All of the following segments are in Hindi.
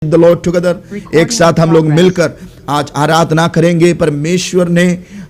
द लॉर्ड टुगेदर, एक साथ हम लोग मिलकर आज आराधना करेंगे। परमेश्वर ने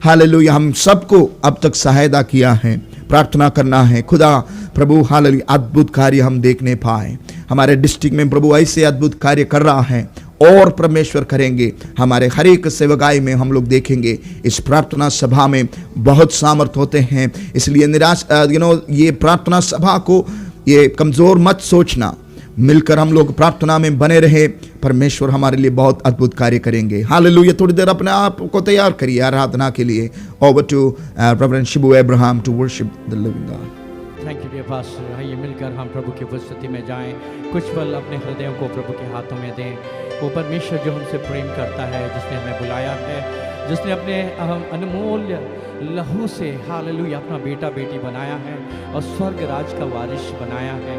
हालेलुया हम सबको अब तक सहायता किया है। प्रार्थना करना है खुदा प्रभु हालेलुया अद्भुत कार्य हम देखने पाए। हमारे डिस्ट्रिक्ट में प्रभु ऐसे अद्भुत कार्य कर रहा है और परमेश्वर करेंगे। हमारे हर एक सेवकाई में हम लोग देखेंगे इस प्रार्थना सभा में बहुत सामर्थ होते हैं। इसलिए निराश ये प्रार्थना सभा को ये कमजोर मत सोचना। मिलकर हम लोग प्रार्थना में बने रहे, परमेश्वर हमारे लिए बहुत अद्भुत कार्य करेंगे। हालेलुया। थोड़ी देर अपने आप को तैयार करिए आराधना के लिए। Over to reverend Shibu Abraham to worship the living God. Thank you dear pastor. आइए मिलकर हम प्रभु की उपस्थिति में जाएं, कुछ पल अपने हृदयों को प्रभु के हाथों में दें। वो परमेश्वर जो हमसे प्रेम करता है, जिसने हमें बुलाया है, जिसने अपने अनमोल लहू से हालेलुया अपना बेटा बेटी बनाया है और स्वर्ग राज का वारिस बनाया है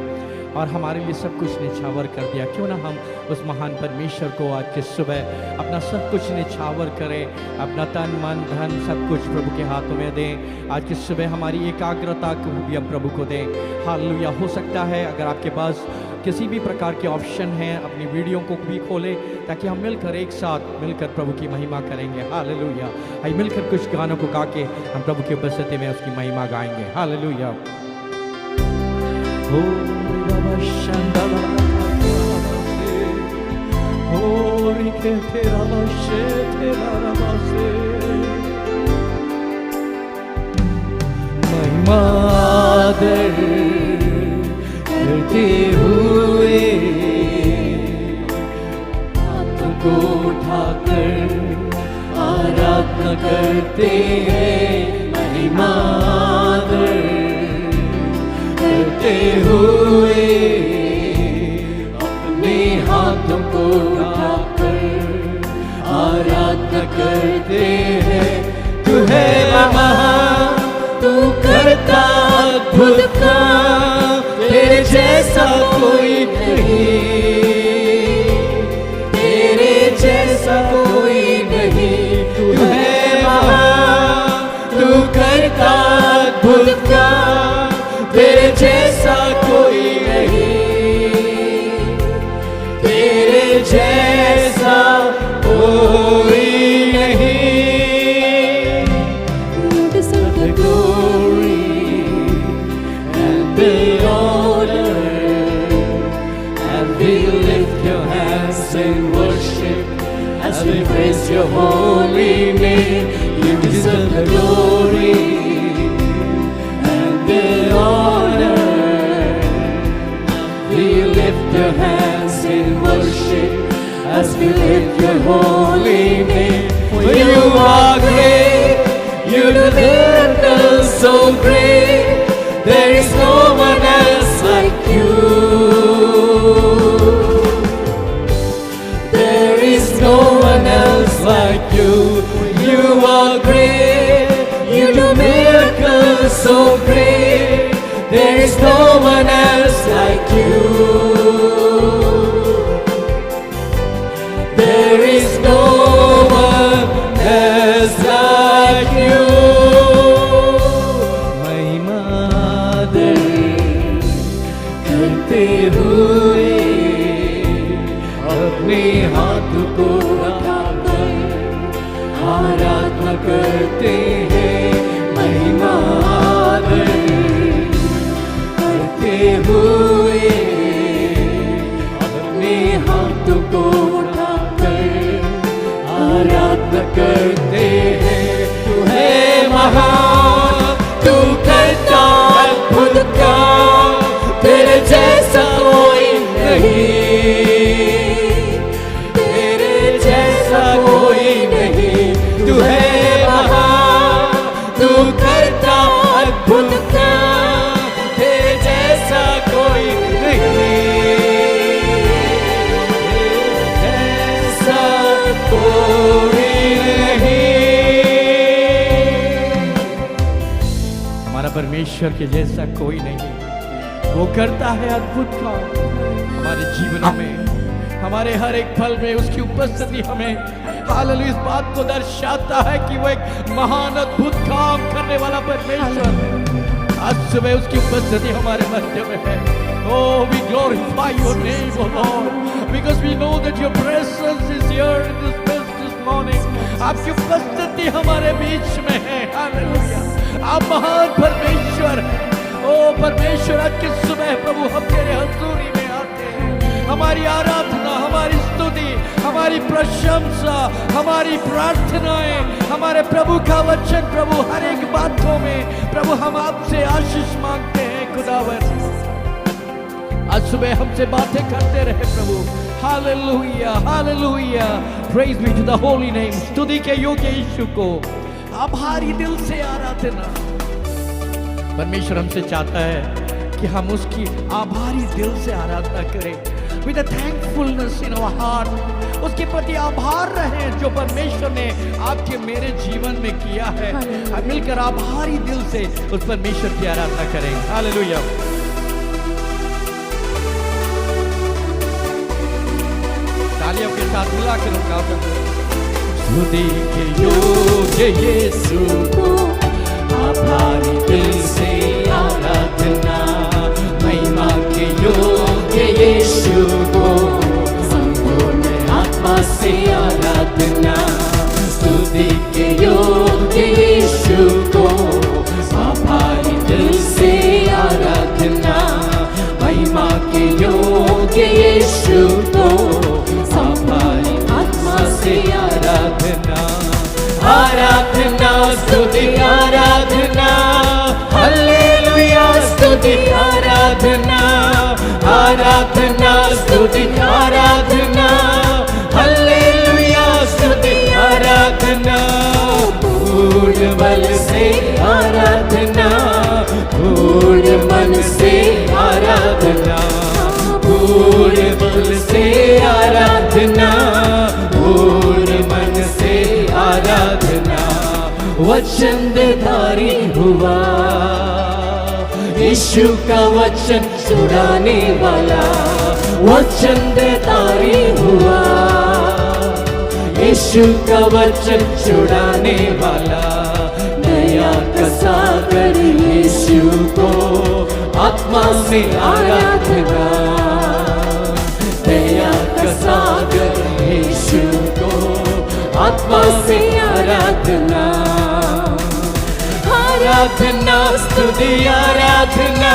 और हमारे लिए सब कुछ निछावर कर दिया। क्यों ना हम उस महान परमेश्वर को आज के सुबह अपना सब कुछ निछावर करें, अपना तन मन धन सब कुछ प्रभु के हाथों में दें। आज की सुबह हमारी एकाग्रता को भी हम प्रभु को दें। हालेलुया। हो सकता है अगर आपके पास किसी भी प्रकार के ऑप्शन हैं, अपनी वीडियो को भी खोलें ताकि हम मिलकर एक साथ मिलकर प्रभु की महिमा करेंगे। हालेलुया। आइए मिलकर कुछ गानों को गा के हम प्रभु की उपस्थिति में उसकी महिमा गाएंगे। हालेलुया। महिमा आदर करते हुए हाथों को उठाकर आराधना करते हैं। महिमा आदर करते हुए अपने हाथों को उठाकर आराधना करते हैं। तू है महान, तू करता अद्भुत काम, तेरे जैसा कोई नहीं, तेरे जैसा कोई नहीं। तू है महान, तू करता अद्भुत काम, तेरे जैसा कोई नहीं, तेरे जैसा कोई नहीं। The glory and the honor, and we lift your hands in worship as we praise your holy name. You deserve the glory and the honor. We lift your hands in worship as we lift your holy name. For you are great, you do miracles so great, there is no one else like you. There is no one else like you. You are great, you do miracles so great, there is no one else like you. There is no one else like you. महिमा आदर करते हुए अपने हाथ को उठाकर आराधना करते हैं। महिमा आदर करते हुए अपने हाथ को आराधना करते हैं। तू है महान, तू करता अद्भुत काम, तेरे जैसा कोई नहीं, तेरे जैसा कोई नहीं। तू है महान, तू करता अद्भुत काम, तेरे जैसा कोई नहीं, जैसा कोई नहीं। हमारा परमेश्वर के जैसा कोई नहीं। वो करता है अद्भुत काम हमारे जीवन में, हमारे हर एक पल में उसकी उपस्थिति हमें हालेलुया इस बात को दर्शाता है कि वो एक महान अद्भुत काम करने वाला परमेश्वर है। आज सुबह उसकी उपस्थिति हमारे मध्य में है। Oh, we glorify your name, oh Lord. because we know that your presence is here in this place this morning. आपकी उपस्थिति हमारे बीच में है। हालेलुया। आप महान परमेश्वर, ओ परमेश्वर, आज की सुबह प्रभु हम तेरे हजूरी में आते हैं। हमारी आराधना, हमारी स्तुति, हमारी प्रशंसा, हमारी प्रार्थनाएं, हमारे प्रभु का वचन प्रभु हर एक बातों में प्रभु हम आपसे आशीष मांगते हैं। खुदावन आज सुबह हमसे बातें करते रहे प्रभु। Hallelujah, hallelujah, praise be to the holy name. स्तुति के योग्य यीशु को आभारी दिल से आराधना। परमेश्वर हमसे चाहता है कि हम उसकी आभारी दिल से आराधना करें, with a thankfulness in our heart. उसके प्रति आभार रहे जो परमेश्वर ने आपके मेरे जीवन में किया है। हम मिलकर आभारी दिल से उस परमेश्वर की आराधना करें। हालेलुया। तालियों के साथ मिलाकर उनका स्तुति के योग्य यीशु को आभारी दिल से आराधना। महिमा के योग्य यीशु को संपूर्ण आत्मा से आराधना। स्तुति के योग्य यीशु को आभारी दिल से आराधना। महिमा के योग्य यीशु को आभारी आत्मा से आराधना। आराधना स्तुति आराधना, हालेलुया स्तुति आराधना। आराधना स्तुति आराधना, हालेलुया स्तुति आराधना। पूर्ण बल से आराधना, पूर्ण मन से आराधना। पूर्ण बल से आराधना, पूर्ण मन से आराधना। वचन धारी हुआ यीशु का वचन छुड़ाने वाला। वचन धारी हुआ यीशु का वचन छुड़ाने वाला। दया का सागर यीशु को आत्मा में आराधना। दया का सागर यीशु को आत्मा से आराधना। आराधना स्तुति आराधना,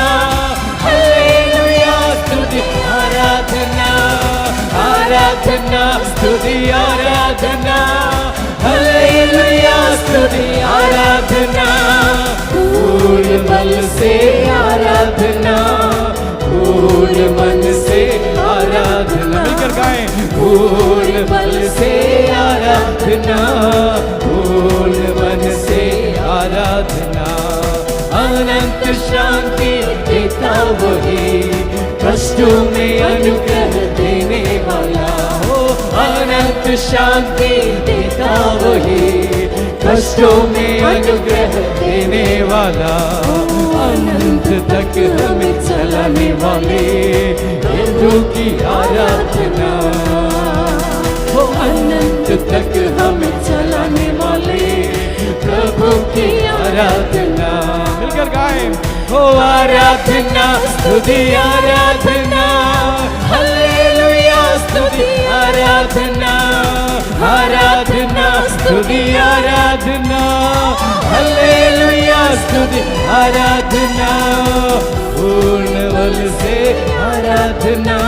हालेलुया स्तुति आराधना। आराधना स्तुति आराधना, हालेलुया स्तुति आराधना। पूर्ण बल से आराधना, पूर्ण मन से आराधना। मिलकर गाएं। पूर्ण बल से आराधना, पूर्ण मन से आराधना। अनंत शांति देता वही, कष्टों में अनुग्रह देने वाला हो। अनंत शांति देता वही, कष्टों में अनुग्रह देने वाला। अनंत तक हमें चलाने वाले प्रभु की आराधना। वो अनंत तक हमें चलाने वाले प्रभु की आराधना। मिलकर गाएं। हो आराधना स्तुति आराधना, हालेलुया स्तुति आराधना। आराधना स्तुति आराधना, हालेलुया स्तुति आराधना। पूर्ण बल से आराधना,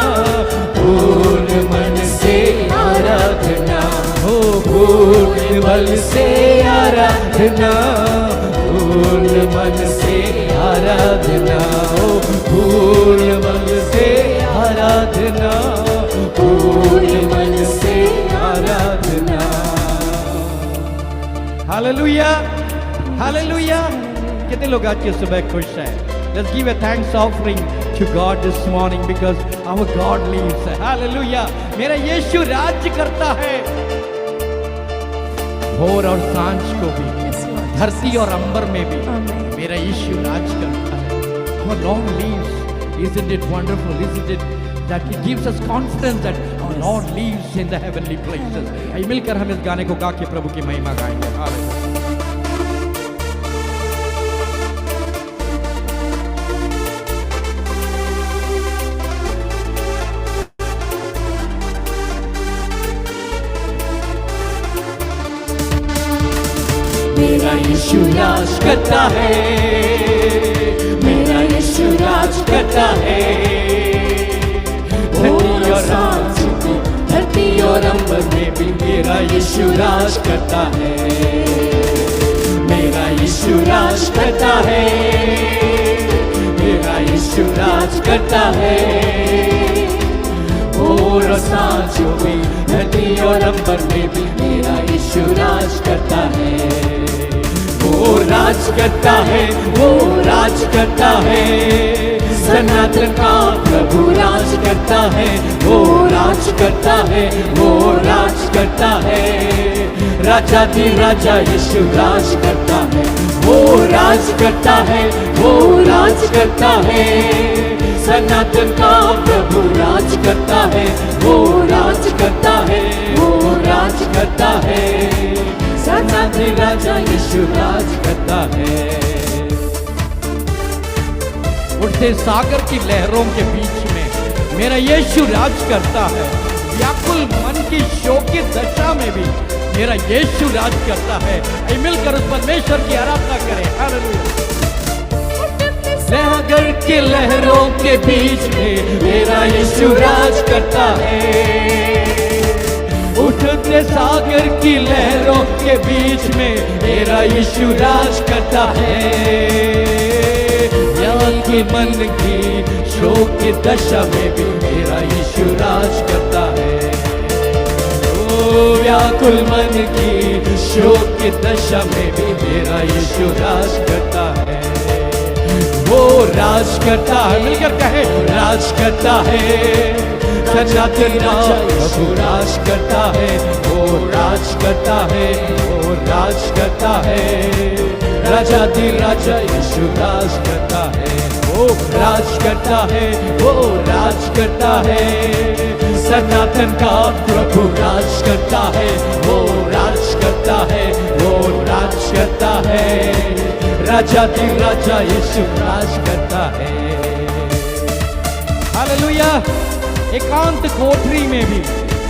पूर्ण मन से आराधना। हो पूर्ण बल से आराधना, पूर्ण मन से आराधना। हो पूर्ण बल से आराधना, पूर्ण मन से आराधना। Hallelujah, hallelujah. कितने लोग आज की सुबह खुश हैं? Let's give a thanks offering to God this morning because our God lives. Hallelujah. मेरा यीशु राज्य करता है भोर और सांझ को भी, धरती और अंबर में भी मेरा यीशु राज करता है। Our Lord lives. Isn't it wonderful? Isn't it that it gives us confidence that our Lord lives in the heavenly places? आइए मिलकर हम इस गाने को गा के प्रभु की महिमा गाएंगे। हालेलुया। मेरा यीशु राज करता है, मेरा यीशु राज करता है। धरती और अंबर में भी मेरा यीशु राज करता है, मेरा यीशु राज करता है, मेरा यीशु राज करता है। और सांसों में धरती और अंबर में भी मेरा यीशु राज करता है। वो राज करता है, वो राज करता है, सनातन का प्रभु राज करता है, वो राज करता है, वो राज करता है। राजा दी राजा यीशु राज करता है, वो राज करता है, वो राज करता है। सनातन का प्रभु राज करता है, वो राज करता है, वो राज करता है। सनातन राजा यीशु राज करता है। उठते सागर की लहरों के बीच में मेरा यीशु राज करता है। व्याकुल मन की शोकित दशा में भी मेरा यीशु राज करता है। मिलकर उस परमेश्वर की आराधना करें। हालेलुया। सागर के लहरों के बीच में मेरा यीशु राज करता है। उठते सागर की लहरों के बीच में मेरा यीशु राज करता है। व्याकुल मन की शोक की दशा में भी मेरा यीशु राज करता है। ओ व्याकुल मन की शोक की दशा में भी मेरा यीशु राज करता है। वो राज करता है, मिलकर कहे राज करता है। सनातन प्रभु राज करता है, वो राज करता है, वो राज करता है। राजा दी राजा यीशु राज करता है, वो राज करता है, वो राज करता है। सनातन का प्रभु राज करता है, वो राज करता है, वो राज करता है। राजा दी राजा यीशु राज करता है। हालेलुया। एकांत कोठरी में भी,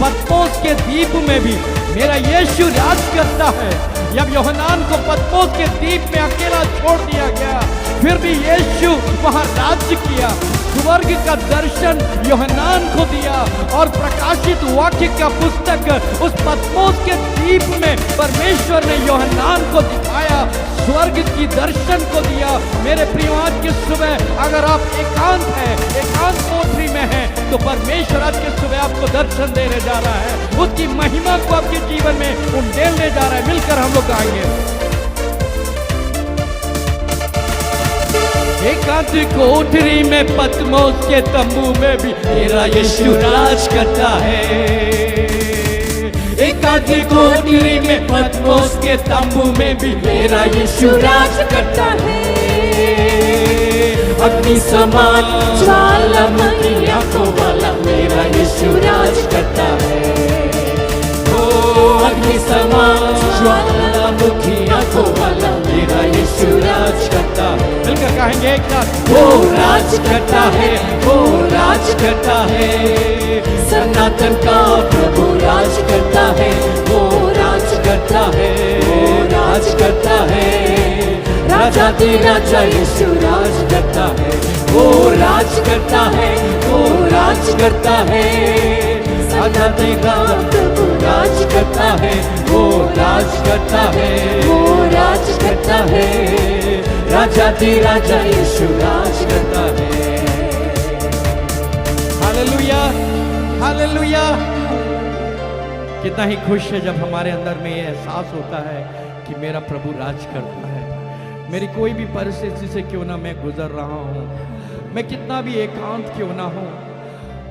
पतमोस के द्वीप में भी मेरा यीशु राज करता है। जब यूहन्नान को पतमोस के द्वीप में अकेला छोड़ दिया गया, फिर भी यीशु वहां राज्य किया। स्वर्ग का दर्शन यूहन्नान को दिया और प्रकाशित वाक्य का पुस्तक उस पतमोस के द्वीप में परमेश्वर ने यूहन्नान को दिखाया, स्वर्ग की दर्शन को दिया। मेरे प्रिय, आज की सुबह अगर आप एकांत हैं, एकांत कोठरी में हैं, तो परमेश्वर आज की सुबह आपको दर्शन देने जा रहा है, उसकी महिमा को आपके जीवन में उंडेलने जा रहा है। मिलकर हम लोग गाएंगे। एकांत कोठरी में, पतमोस के तंबू में भी मेरा यीशु राज करता है। एकांत कोठरी में, पतमोस के तंबू में भी मेरा यीशु राज करता है। अग्नि समान ज्वालामुखी आंखों वाला मेरा यीशु राज करता है। ओ अग्नि समान ज्वालामुखी आंखों वाला मेरा यीशु राज करता है। मिलकर कहेंगे एक साथ, वो राज करता है, वो राज करता है। सनातन का प्रभु राज करता है, वो राज करता है, वो राज करता है। राजा दी राजा यीशु राज करता है, वो राज करता है, वो राज करता है। राजा दी प्रभु राज करता है, वो राज करता है, वो राज करता है। राजा दी राजा यीशु राज करता है। Hallelujah, hallelujah. कितना ही खुश है जब हमारे अंदर में ये एहसास होता है कि मेरा प्रभु राज करता है। मेरी कोई भी परिस्थिति से क्यों ना मैं गुजर रहा हूँ, मैं कितना भी एकांत क्यों ना हूँ,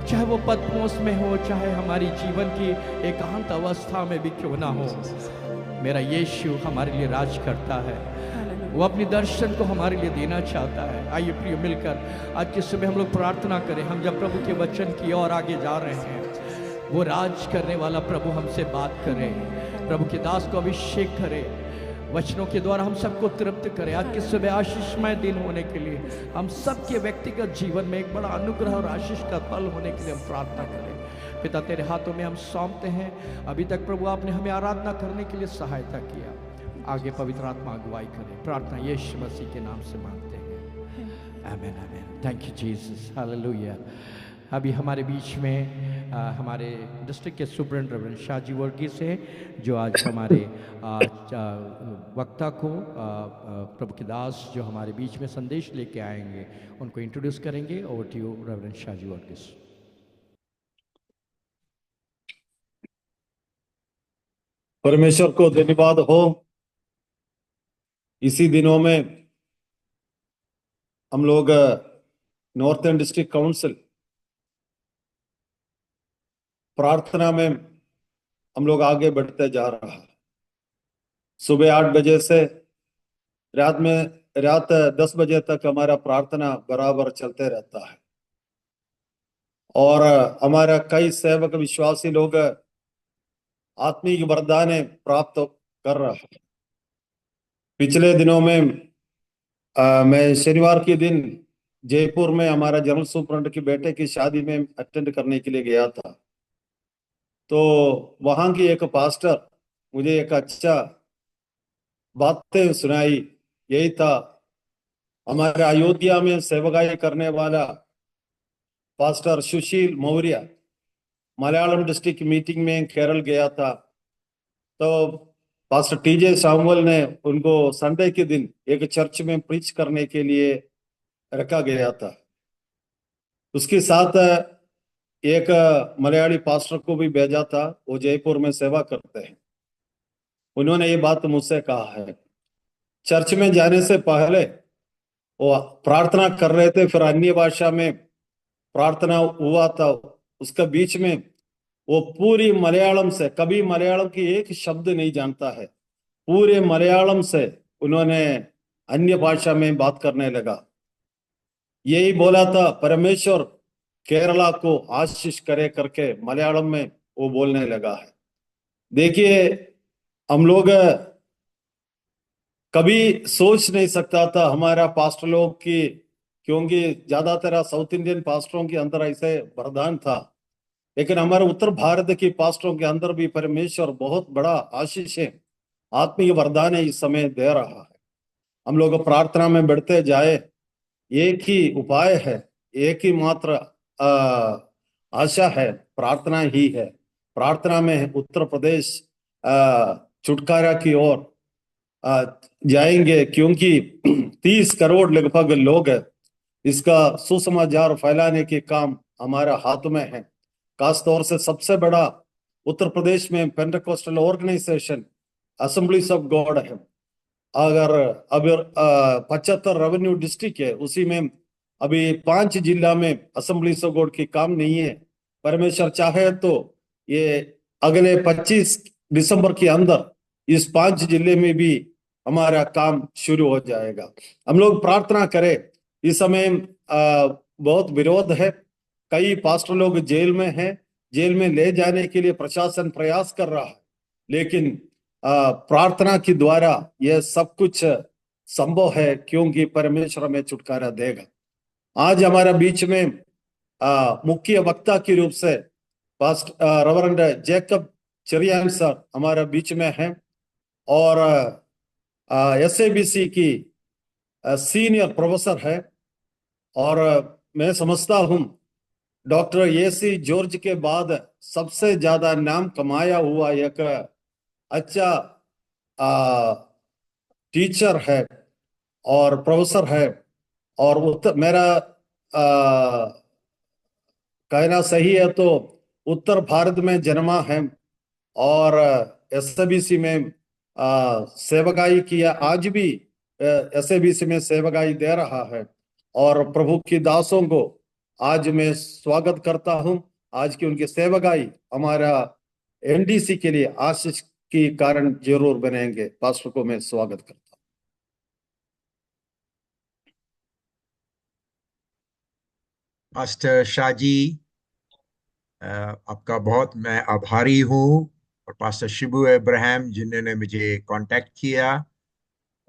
चाहे वो पतमोस में हो, चाहे हमारी जीवन की एकांत अवस्था में भी क्यों ना हो, मेरा यीशु हमारे लिए राज करता है। वो अपनी दर्शन को हमारे लिए देना चाहता है। आइए प्रिय, मिलकर आज की सुबह हम लोग प्रार्थना करें। हम जब प्रभु के वचन की ओर आगे जा रहे हैं, वो राज करने वाला प्रभु हमसे बात करे, प्रभु के दास को अभिषेक करे, वचनों के द्वारा हम सबको तृप्त करें। आज की सुबह आशीषमय दिन होने के लिए, हम सबके व्यक्तिगत जीवन में एक बड़ा अनुग्रह और आशीष का पल होने के लिए हम प्रार्थना करें। पिता, तेरे हाथों में हम सौंपते हैं। अभी तक प्रभु आपने हमें आराधना करने के लिए सहायता किया, आगे पवित्र आत्मा अगुवाई करे। प्रार्थना यीशु मसीह के नाम से मांगते हैं, आमीन आमीन। Thank you Jesus, hallelujah. अभी हमारे बीच में हमारे डिस्ट्रिक्ट के सुपरिटेंडेंट रेवरेंड शाहजी वर्गीस है, जो आज हमारे वक्ता को प्रभु के दास जो हमारे बीच में संदेश लेके आएंगे उनको इंट्रोड्यूस करेंगे। Over to you reverend Shaji Varghese. परमेश्वर को धन्यवाद हो। इसी दिनों में हम लोग नॉर्थर्न डिस्ट्रिक्ट काउंसिल प्रार्थना में हम लोग आगे बढ़ते जा रहा है। सुबह 8 बजे से रात 10 बजे तक हमारा प्रार्थना बराबर चलते रहता है और हमारा कई सेवक विश्वासी लोग आत्मिक वरदान प्राप्त कर रहा है। पिछले दिनों में मैं शनिवार के दिन जयपुर में हमारा जनरल सुपरिटेंडेंट के बेटे की शादी में अटेंड करने के लिए गया था। तो वहां की एक पास्टर मुझे एक अच्छा बातें सुनाई। यही था, हमारे अयोध्या में सेवकाई करने वाला पास्टर सुशील मौर्य मलयालम डिस्ट्रिक्ट मीटिंग में केरल गया था। तो पास्टर टीजे सामुअल ने उनको संडे के दिन एक चर्च में प्रीच करने के लिए रखा गया था। उसके साथ एक मलयाली पास्टर को भी भेजा था, वो जयपुर में सेवा करते हैं। उन्होंने ये बात मुझसे कहा है, चर्च में जाने से पहले वो प्रार्थना कर रहे थे, फिर अन्य भाषा में प्रार्थना हुआ था। उसके बीच में वो पूरी मलयालम से, कभी मलयालम की एक शब्द नहीं जानता है, पूरे मलयालम से उन्होंने अन्य भाषा में बात करने लगा। यही बोला था, परमेश्वर केरला को आशीष करे करके मलयालम में वो बोलने लगा है। देखिए, हम लोग कभी सोच नहीं सकता था हमारा पास्टर लोग की, क्योंकि ज्यादातर साउथ इंडियन पास्टरों के अंदर ऐसे वरदान था, लेकिन हमारे उत्तर भारत के पास्टरों के अंदर भी परमेश्वर बहुत बड़ा आशीष है, आत्मिक वरदान है इस समय दे रहा है। हम लोग प्रार्थना में बढ़ते जाए, एक ही उपाय है, एक ही मात्र आशा है, प्रार्थना ही है। प्रार्थना में उत्तर प्रदेश छुटकारा की ओर जाएंगे, क्योंकि 30 करोड़ लगभग लोग इसका सुसमाचार फैलाने के काम हमारा हाथ में है। खास तौर से सबसे बड़ा उत्तर प्रदेश में Pentecostal organisation Assemblies of God है। अगर अब 75 रेवेन्यू डिस्ट्रिक्ट है, उसी में अभी 5 जिला में असेंबलीज ऑफ गॉड की काम नहीं है। परमेश्वर चाहे तो ये अगले 25 दिसंबर के अंदर इस 5 जिले में भी हमारा काम शुरू हो जाएगा। हम लोग प्रार्थना करें। इस समय बहुत विरोध है, कई पास्टर लोग जेल में हैं, जेल में ले जाने के लिए प्रशासन प्रयास कर रहा है, लेकिन प्रार्थना के द्वारा यह सब कुछ संभव है, क्योंकि परमेश्वर हमें छुटकारा देगा। आज हमारा बीच में मुख्य वक्ता के रूप से पास्टर रेवरेंड जैकब चरियान सर हमारा बीच में हैं, और एसएबीसी की सीनियर प्रोफेसर है, और मैं समझता हूं डॉक्टर एसी जॉर्ज के बाद सबसे ज्यादा नाम कमाया हुआ एक अच्छा टीचर है और प्रोफेसर है। और मेरा कहना सही है तो उत्तर भारत में जन्मा है और एसएबीसी में सेवकाई किया, आज भी एसएबीसी में सेवकाई दे रहा है। और प्रभु की दासों को आज मैं स्वागत करता हूं। आज की उनकी सेवकाई हमारा एनडीसी के लिए आशीष की कारण जरूर बनेंगे। पास्टर को मैं स्वागत करता हूं। पास्टर शाहजी, आपका बहुत मैं आभारी हूँ, और पास्टर शिबू इब्राहिम जिन्होंने मुझे कांटेक्ट किया,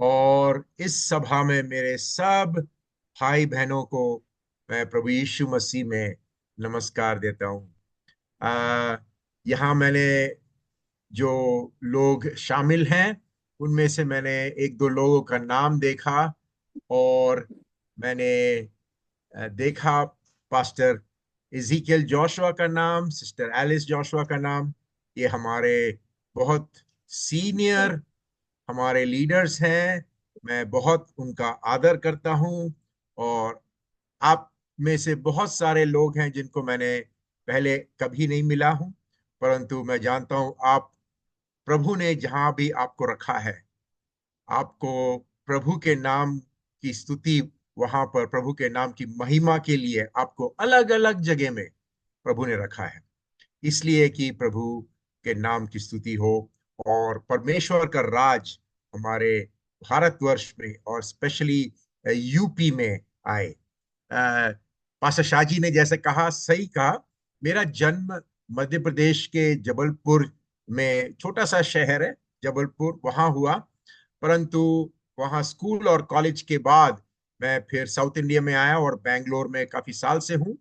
और इस सभा में मेरे सब भाई बहनों को मैं प्रभु यीशु मसीह में नमस्कार देता हूँ। यहाँ मैंने जो लोग शामिल हैं, उनमें से मैंने एक दो लोगों का नाम देखा, और मैंने देखा पास्टर इज़ीकियल जोशुआ का नाम, सिस्टर एलिस जोशुआ का नाम। ये हमारे बहुत सीनियर हमारे लीडर्स हैं। मैं बहुत उनका आदर करता हूँ। और आप में से बहुत सारे लोग हैं जिनको मैंने पहले कभी नहीं मिला हूँ, परंतु मैं जानता हूँ आप, प्रभु ने जहां भी आपको रखा है, आपको प्रभु के नाम की स्तुति, वहां पर प्रभु के नाम की महिमा के लिए आपको अलग अलग जगह में प्रभु ने रखा है, इसलिए कि प्रभु के नाम की स्तुति हो और परमेश्वर का राज हमारे भारतवर्ष में और स्पेशली यूपी में आए। पास्टर शाहजी ने जैसे कहा, सही कहा। मेरा जन्म मध्य प्रदेश के जबलपुर में, छोटा सा शहर है जबलपुर, वहां हुआ। परंतु वहां स्कूल और कॉलेज के बाद मैं फिर साउथ इंडिया में आया और बेंगलोर में काफी साल से हूँ।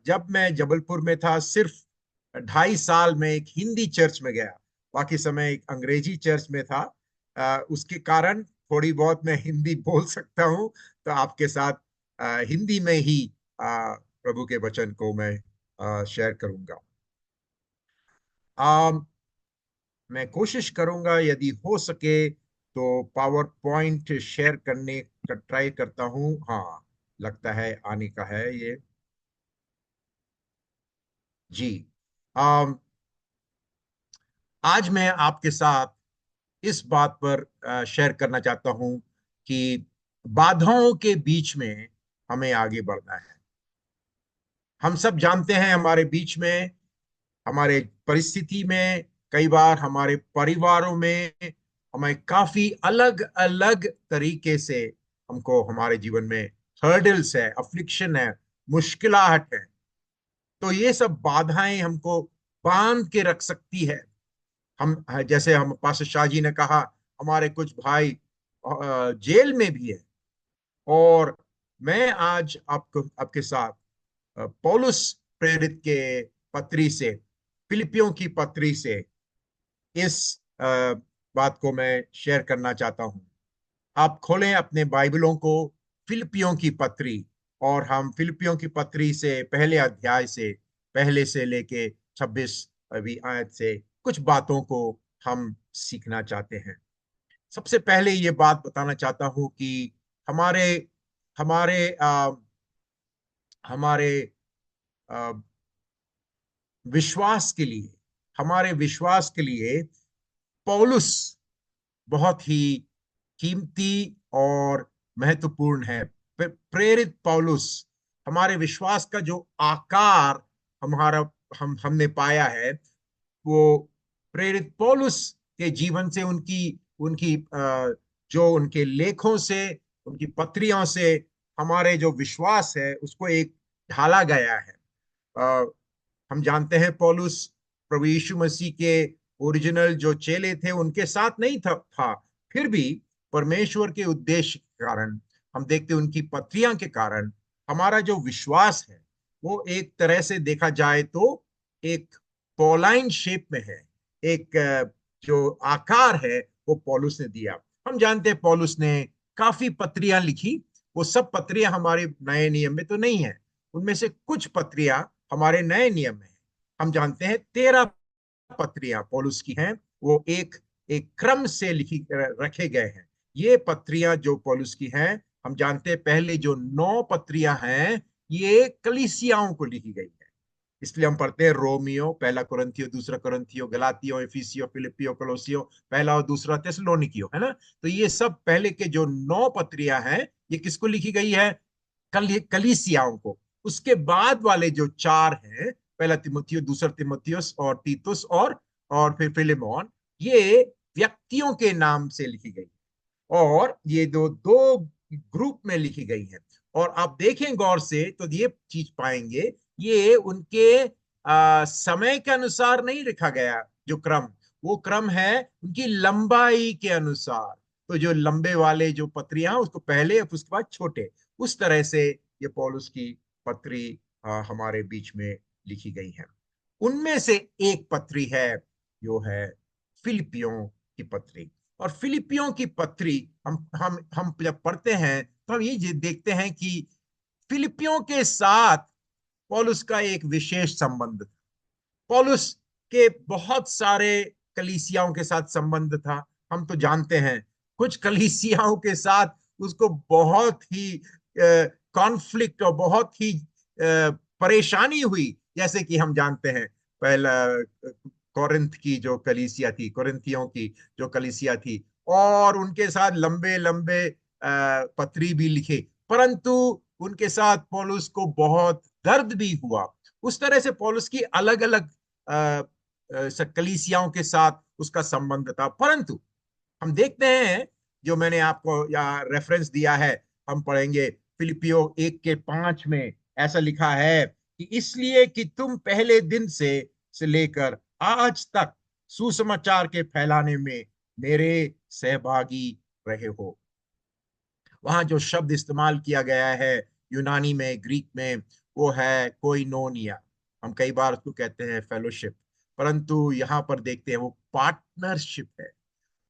जब मैं जबलपुर में था, सिर्फ 2.5 साल में एक हिंदी चर्च में गया, बाकी समय एक अंग्रेजी चर्च में था। उसके कारण थोड़ी बहुत मैं हिंदी बोल सकता हूँ, तो आपके साथ हिंदी में ही प्रभु के वचन को मैं शेयर करूंगा। मैं कोशिश करूंगा यदि हो सके तो पावर पॉइंट शेयर करने का ट्राई करता हूं। हाँ, लगता है आने का है ये। जी। अम, आज मैं आपके साथ इस बात पर शेयर करना चाहता हूं कि बाधाओं के बीच में हमें आगे बढ़ना है। हम सब जानते हैं हमारे बीच में, हमारे परिस्थिति में, कई बार हमारे परिवारों में हमें काफी अलग अलग तरीके से हमको हमारे जीवन में हर्डल्स है, अफ्लिक्शन है, मुश्किलाहट है। तो ये सब बाधाएं हमको बांध के रख सकती है। हम, जैसे हम पास्टर शाह जी ने कहा, हमारे कुछ भाई जेल में भी है। और मैं आज आपको आपके साथ पौलुस प्रेरित के पत्री से, फिलिपियों की पत्री से इस बात को मैं शेयर करना चाहता हूं। आप खोलें अपने बाइबलों को, फिलिपियों की पत्री, और हम फिलिपियों की पत्री से पहले अध्याय से, पहले से लेके 26वीं आयत से कुछ बातों को हम सीखना चाहते हैं। सबसे पहले ये बात बताना चाहता हूं कि हमारे हमारे हमारे आ, विश्वास के लिए, हमारे विश्वास के लिए पौलुस बहुत ही कीमती और महत्वपूर्ण है। प्रेरित पौलुस, हमारे विश्वास का जो आकार हमारा हमने पाया है, वो प्रेरित पौलुस के जीवन से, उनकी उनकी जो उनके लेखों से, उनकी पत्रियों से हमारे जो विश्वास है उसको एक ढाला गया है। अ, हम जानते हैं पौलुस प्रभु यीशु मसीह के ओरिजिनल जो चेले थे उनके साथ नहीं था। फिर भी परमेश्वर के उद्देश्य के कारण, हम देखते हैं उनकी पत्रियां के कारण, हमारा जो विश्वास है वो एक तरह से देखा जाए तो एक पॉलाइन शेप में है। एक जो आकार है वो पौलुस ने दिया। हम जानते हैं पौलुस ने काफी पत्रियां लिखी। वो सब पत्रियां हमारे नए नियम में तो नहीं है, उनमें से कुछ पत्रियां हमारे नए नियम में है। हम जानते हैं 13 पत्रियां पौलुस की हैं, वो एक एक क्रम से लिखी रखे गए हैं। ये पत्रियां जो पौलुस की हैं, हम जानते हैं पहले जो 9 पत्रियां हैं ये कलीसियाओं को लिखी गई है। इसलिए हम पढ़ते हैं रोमियो, पहला कुरिन्थियो, दूसरा कुरिन्थियो, गलातियो, एफिसियो, फिलिपियो, कोलोसियो, पहला और दूसरा थिस्सलुनीकियो, है ना। तो ये सब पहले के जो 9 पत्रियां हैं ये किसको लिखी गई है? कलीसियाओं को। उसके बाद वाले जो 4 हैं, पहला तिमुथियो, दूसरा तिमुथियुस और तीतुस और फिर फिलेमोन, ये व्यक्तियों के नाम से लिखी गई, और ये दो दो ग्रुप में लिखी गई है। और आप देखें गौर से तो ये चीज पाएंगे, ये उनके समय के अनुसार नहीं लिखा गया। जो क्रम, वो क्रम है उनकी लंबाई के अनुसार। तो जो लंबे वाले जो पत्रियां उसको पहले, उसके बाद छोटे, उस तरह से ये पौलुस की पत्री हमारे बीच में लिखी गई है। उनमें से एक पत्री है जो है फिलिपियों की पत्री। और फिलिपियों की पत्री हम जब पढ़ते हैं तो हम ये देखते हैं कि फिलिपियों के साथ पौलुस का एक विशेष संबंध था। पौलुस के बहुत सारे कलीसियाओं के साथ संबंध था। हम तो जानते हैं कुछ कलीसियाओं के साथ उसको बहुत ही कॉन्फ्लिक्ट और बहुत ही परेशानी हुई। जैसे कि हम जानते हैं पहला कोरिंथ की जो कलीसिया थी, कोरिंथियों की जो कलीसिया थी, और उनके साथ लंबे लंबे पत्री भी लिखे, परंतु उनके साथ पौलुस को बहुत दर्द भी हुआ। उस तरह से पौलुस की अलग अलग कलीसियाओं के साथ उसका संबंध था। परंतु हम देखते हैं जो मैंने आपको यहाँ रेफरेंस दिया है, हम पढ़ेंगे फिलिपियो 1:5 में ऐसा लिखा है कि इसलिए कि तुम पहले दिन से लेकर आज तक सुसमाचार के फैलाने में मेरे सहभागी रहे हो। वहां जो शब्द इस्तेमाल किया गया है यूनानी में, ग्रीक में, वो है कोइनोनिया। हम कई बार उसको कहते हैं फेलोशिप, परंतु यहाँ पर देखते हैं वो पार्टनरशिप है।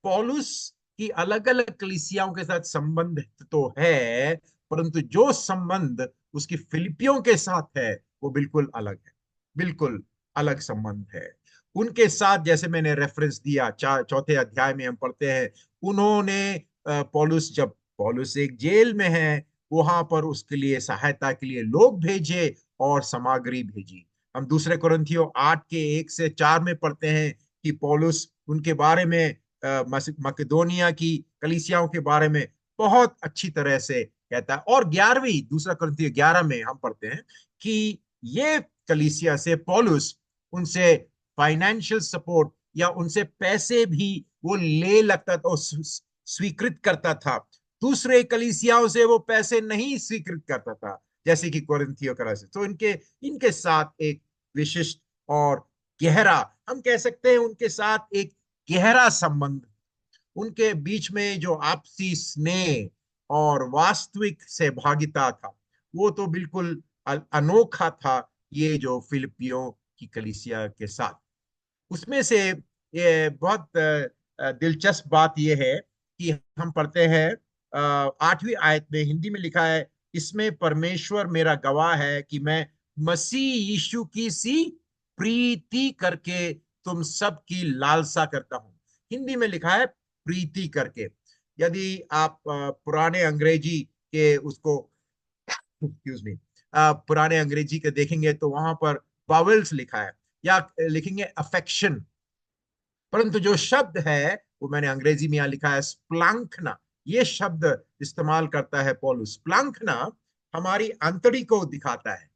पौलुस की अलग अलग कलीसियाओं के साथ संबंध तो है, परंतु जो संबंध उसकी फिलिपियों के साथ है वो बिल्कुल अलग है, बिल्कुल अलग संबंध है। उनके साथ जैसे मैंने रेफरेंस दिया, 4 अध्याय में हम पढ़ते हैं, उन्होंने पौलुस, जब पौलुस एक जेल में है, वहां पर उसके लिए सहायता के लिए लोग भेजे और सामग्री भेजी। हम दूसरे कोरिन्थियों 8:1-4 में पढ़ते हैं कि पौलुस उनके बारे में, मकेदोनिया की कलीसियाओं के बारे में बहुत अच्छी तरह से कहता है। और 11वीं दूसरा कोरिन्थियों 11 में हम पढ़ते हैं कि ये कलीसिया से पौलुस उनसे फाइनेंशियल सपोर्ट या उनसे पैसे भी वो ले लगता था, स्वीकृत करता था। दूसरे कलीसियाओं से वो पैसे नहीं स्वीकृत करता था, जैसे कि कोरिन्थियों का से। तो इनके इनके साथ एक विशिष्ट और गहरा, हम कह सकते हैं उनके साथ एक गहरा संबंध, उनके बीच में जो आपसी स्नेह और वास्तविक सहभागिता था वो तो बिल्कुल अनोखा था। ये जो फिलिपियों की कलीसिया के साथ, उसमें से ये बहुत दिलचस्प बात यह है कि हम पढ़ते हैं 8वीं आयत में, हिंदी में लिखा है, इसमें परमेश्वर मेरा गवाह है कि मैं मसीह यीशु की सी प्रीति करके तुम सब की लालसा करता हूं। हिंदी में लिखा है प्रीति करके। यदि आप पुराने अंग्रेजी के उसको, एक्सक्यूज मी, पुराने अंग्रेजी के देखेंगे तो वहां पर बावल्स लिखा है, या लिखेंगे अफेक्शन, परंतु जो शब्द है वो मैंने अंग्रेजी में यहाँ लिखा है स्प्लांखना। ये शब्द इस्तेमाल करता है पौलुस। स्प्लांखना हमारी आंतड़ी को दिखाता है,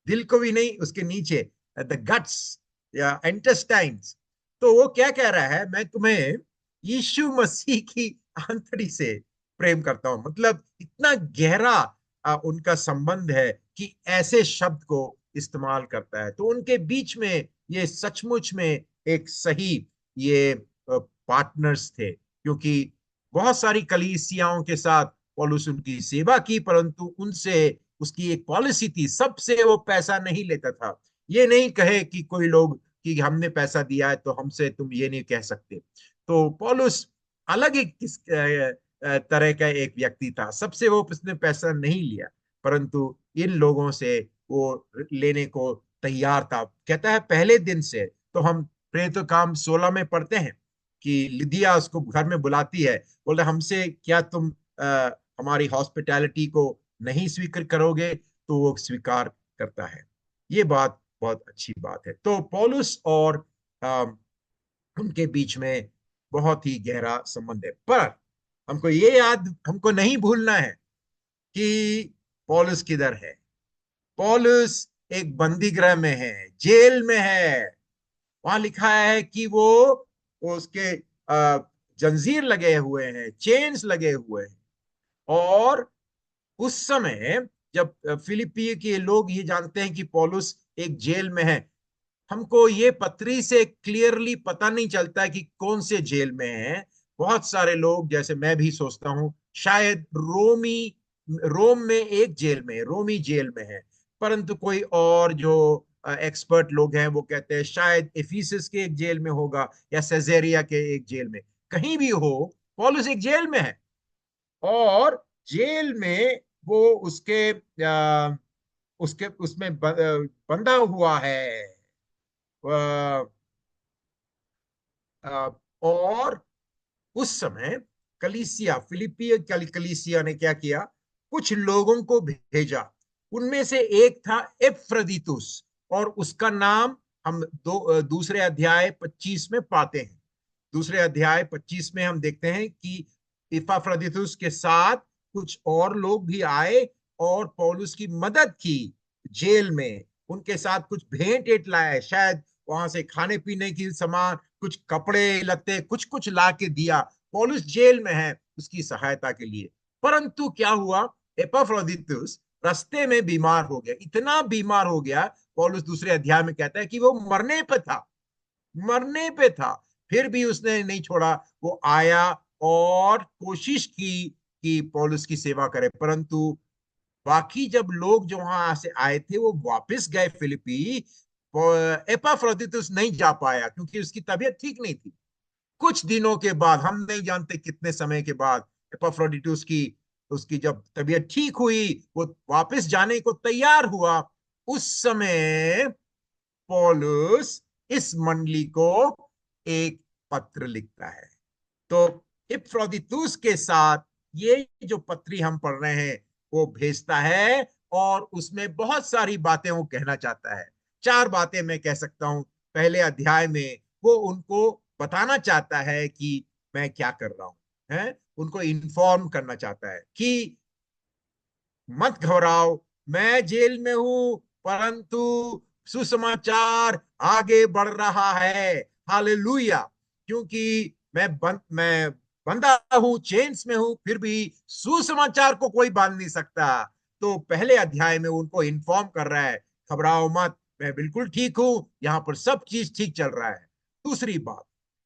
दिल को भी नहीं, उसके नीचे द गट्स या इंटेस्टाइन्स। तो वो क्या कह रहा है, मैं तुम्हें यीशु मसीह की आंतड़ी से प्रेम करता हूं। मतलब इतना गहरा उनका संबंध है कि ऐसे शब्द को इस्तेमाल करता है। तो उनके बीच में ये सचमुच में एक सही ये पार्टनर्स थे, क्योंकि बहुत सारी कलीसियाओं के साथ पौलुस उनकी सेवा की, परंतु उनसे उसकी एक पॉलिसी थी, सबसे वो पैसा नहीं लेता था। ये नहीं कहे कि कोई लोग कि हमने पैसा दिया है तो हमसे तुम ये नहीं कह सकते। तो पौलुस अलग एक तरह का एक व्यक्ति था, सबसे वो उसने पैसा नहीं लिया, परंतु इन लोगों से वो लेने को तैयार था। कहता है पहले दिन से। तो हम प्रेरितों काम 16 में पढ़ते हैं कि लिदिया उसको घर में बुलाती है, बोले हमसे क्या तुम हमारी हॉस्पिटैलिटी को नहीं स्वीकार करोगे, तो वो स्वीकार करता है। ये बात बहुत अच्छी बात है। तो पौलुस और उनके बीच में बहुत ही गहरा संबंध है। पर हमको ये याद, हमको नहीं भूलना है कि पौलुस किधर है। पौलुस एक बंदी गृह में है, जेल में है। वहां लिखा है कि वो उसके जंजीर लगे हुए हैं, चेन्स लगे हुए हैं। और उस समय जब फिलिपी के लोग ये जानते हैं कि पौलुस एक जेल में है, हमको ये पत्री से क्लियरली पता नहीं चलता है कि कौन से जेल में है। बहुत सारे लोग, जैसे मैं भी सोचता हूँ, शायद रोम में एक जेल में, रोमी जेल में है। परंतु कोई और जो एक्सपर्ट लोग हैं वो कहते हैं शायद एफिसस के एक जेल में होगा या सेजेरिया के एक जेल में। कहीं भी हो, पौलुस एक जेल में है और जेल में वो उसके उसमें बंधा हुआ है। अ, और उस समय कलीसिया, फिलिपी कलीसिया ने क्या किया, कुछ लोगों को भेजा। उनमें से एक था एफ्रोदितुस, और उसका नाम हम दूसरे अध्याय 25 में पाते हैं। दूसरे अध्याय 25 में हम देखते हैं कि इपाफ्रोदितुस के साथ कुछ और लोग भी आए और पौलुस की मदद की जेल में। उनके साथ कुछ भेंट एट लाए, शायद वहां से खाने पीने की सामान, कुछ कपड़े लत्ते, कुछ कुछ ला के दिया। पौलुस जेल में है उसकी सहायता के लिए। परंतु क्या हुआ, एपाफ्रोदितुस रास्ते में बीमार हो गया, इतना बीमार हो गया, पौलुस दूसरे अध्याय में कहता है कि वो मरने पे था, मरने पे था। फिर भी उसने नहीं छोड़ा, वो आया और कोशिश की कि पौलुस की सेवा करे। परंतु बाकी जब लोग जो वहां से आए थे वो वापस गए फिलिपी, एपाफ्रोदितुस नहीं जा पाया क्योंकि उसकी तबीयत ठीक नहीं थी। कुछ दिनों के बाद, हम नहीं जानते कितने समय के बाद, एपाफ्रोडिटस की उसकी जब तबीयत ठीक हुई, वो वापस जाने को तैयार हुआ। उस समय पौलुस इस मंडली को एक पत्र लिखता है। तो इपफ्रोदितुस के साथ ये जो पत्री हम पढ़ रहे हैं वो भेजता है, और उसमें बहुत सारी बातें वो कहना चाहता है। चार बातें मैं कह सकता हूं। पहले अध्याय में वो उनको बताना चाहता है कि मैं क्या कर रहा हूं, है, उनको इन्फॉर्म करना चाहता है कि मत घबराओ, मैं जेल में हूं, परंतु सुसमाचार आगे बढ़ रहा है। हालेलुया। क्योंकि मैं बंधा हूं, चेन्स में हूं, फिर भी सुसमाचार को कोई बांध नहीं सकता। तो पहले अध्याय में उनको इन्फॉर्म कर रहा है, घबराओ मत, मैं बिल्कुल ठीक हूं, यहां पर सब चीज ठीक चल रहा है। दूसरी बात,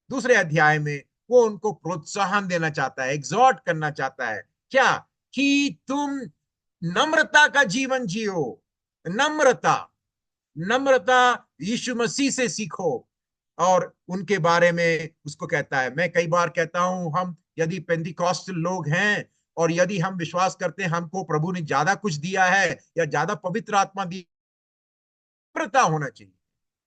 दूसरे अध्याय में वो उनको प्रोत्साहन देना चाहता है, एग्जॉर्ट करना चाहता है। क्या? कि तुम नम्रता का जीवन जियो। नम्रता, नम्रता यीशु मसीह से सीखो। और उनके बारे में उसको कहता है, मैं कई बार कहता हूं, हम यदि पेंटिकॉस्टल लोग हैं और यदि हम विश्वास करते हैं हमको प्रभु ने ज्यादा कुछ दिया है या ज्यादा पवित्र आत्मा दी, नम्रता होना चाहिए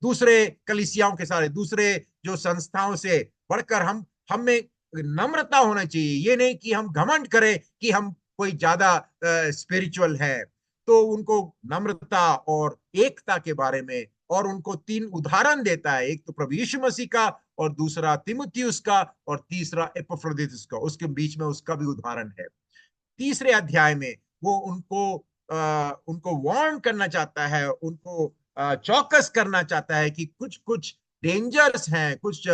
दूसरे कलीसियाओं के सारे, दूसरे जो संस्थाओं से बढ़कर हम में नम्रता होना चाहिए। ये नहीं कि हम घमंड करें कि हम कोई ज्यादा स्पिरिचुअल है। तो उनको नम्रता और एकता के बारे में, और उनको तीन उदाहरण देता है, एक तो प्रभु यीशु मसीह का, और दूसरा तिमुथियुस का, और तीसरा एपफ्रोदितुस का, उसके बीच में उसका भी उदाहरण है। तीसरे अध्याय में वो उनको वार्न करना चाहता है, उनको चौकस करना चाहता है कि कुछ कुछ डेंजर्स हैं, कुछ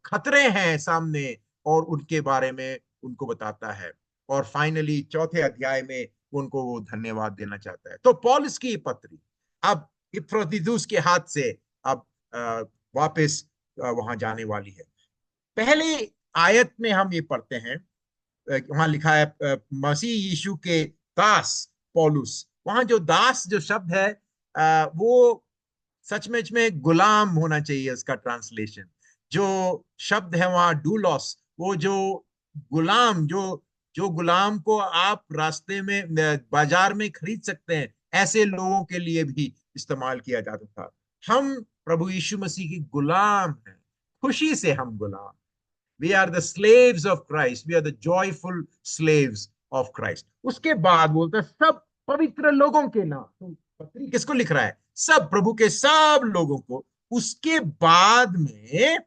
खतरे हैं सामने, और उनके बारे में उनको बताता है। और फाइनली चौथे अध्याय में उनको वो धन्यवाद देना चाहता है। तो पौलुस की पत्री अब इपफ्रोदितुस के हाथ से अब वापस वहां जाने वाली है। पहले आयत में हम ये पढ़ते हैं, वहां लिखा है मसीह यीशु के दास पौलुस। वहां जो दास जो शब्द है, वो सचमुच में गुलाम होना चाहिए उसका ट्रांसलेशन। जो शब्द है वहां डूलॉस, वो जो गुलाम, जो जो गुलाम को आप रास्ते में बाजार में खरीद सकते हैं, ऐसे लोगों के लिए भी इस्तेमाल किया जाता था। हम प्रभु यीशु मसीह की गुलाम हैं, खुशी से हम गुलाम। We are the slaves of Christ. We are the joyful slaves of Christ. उसके बाद बोलता है सब पवित्र लोगों के नाम। तो पत्री किसको लिख रहा है? सब, प्रभु के सब लोगों को। उसके बाद में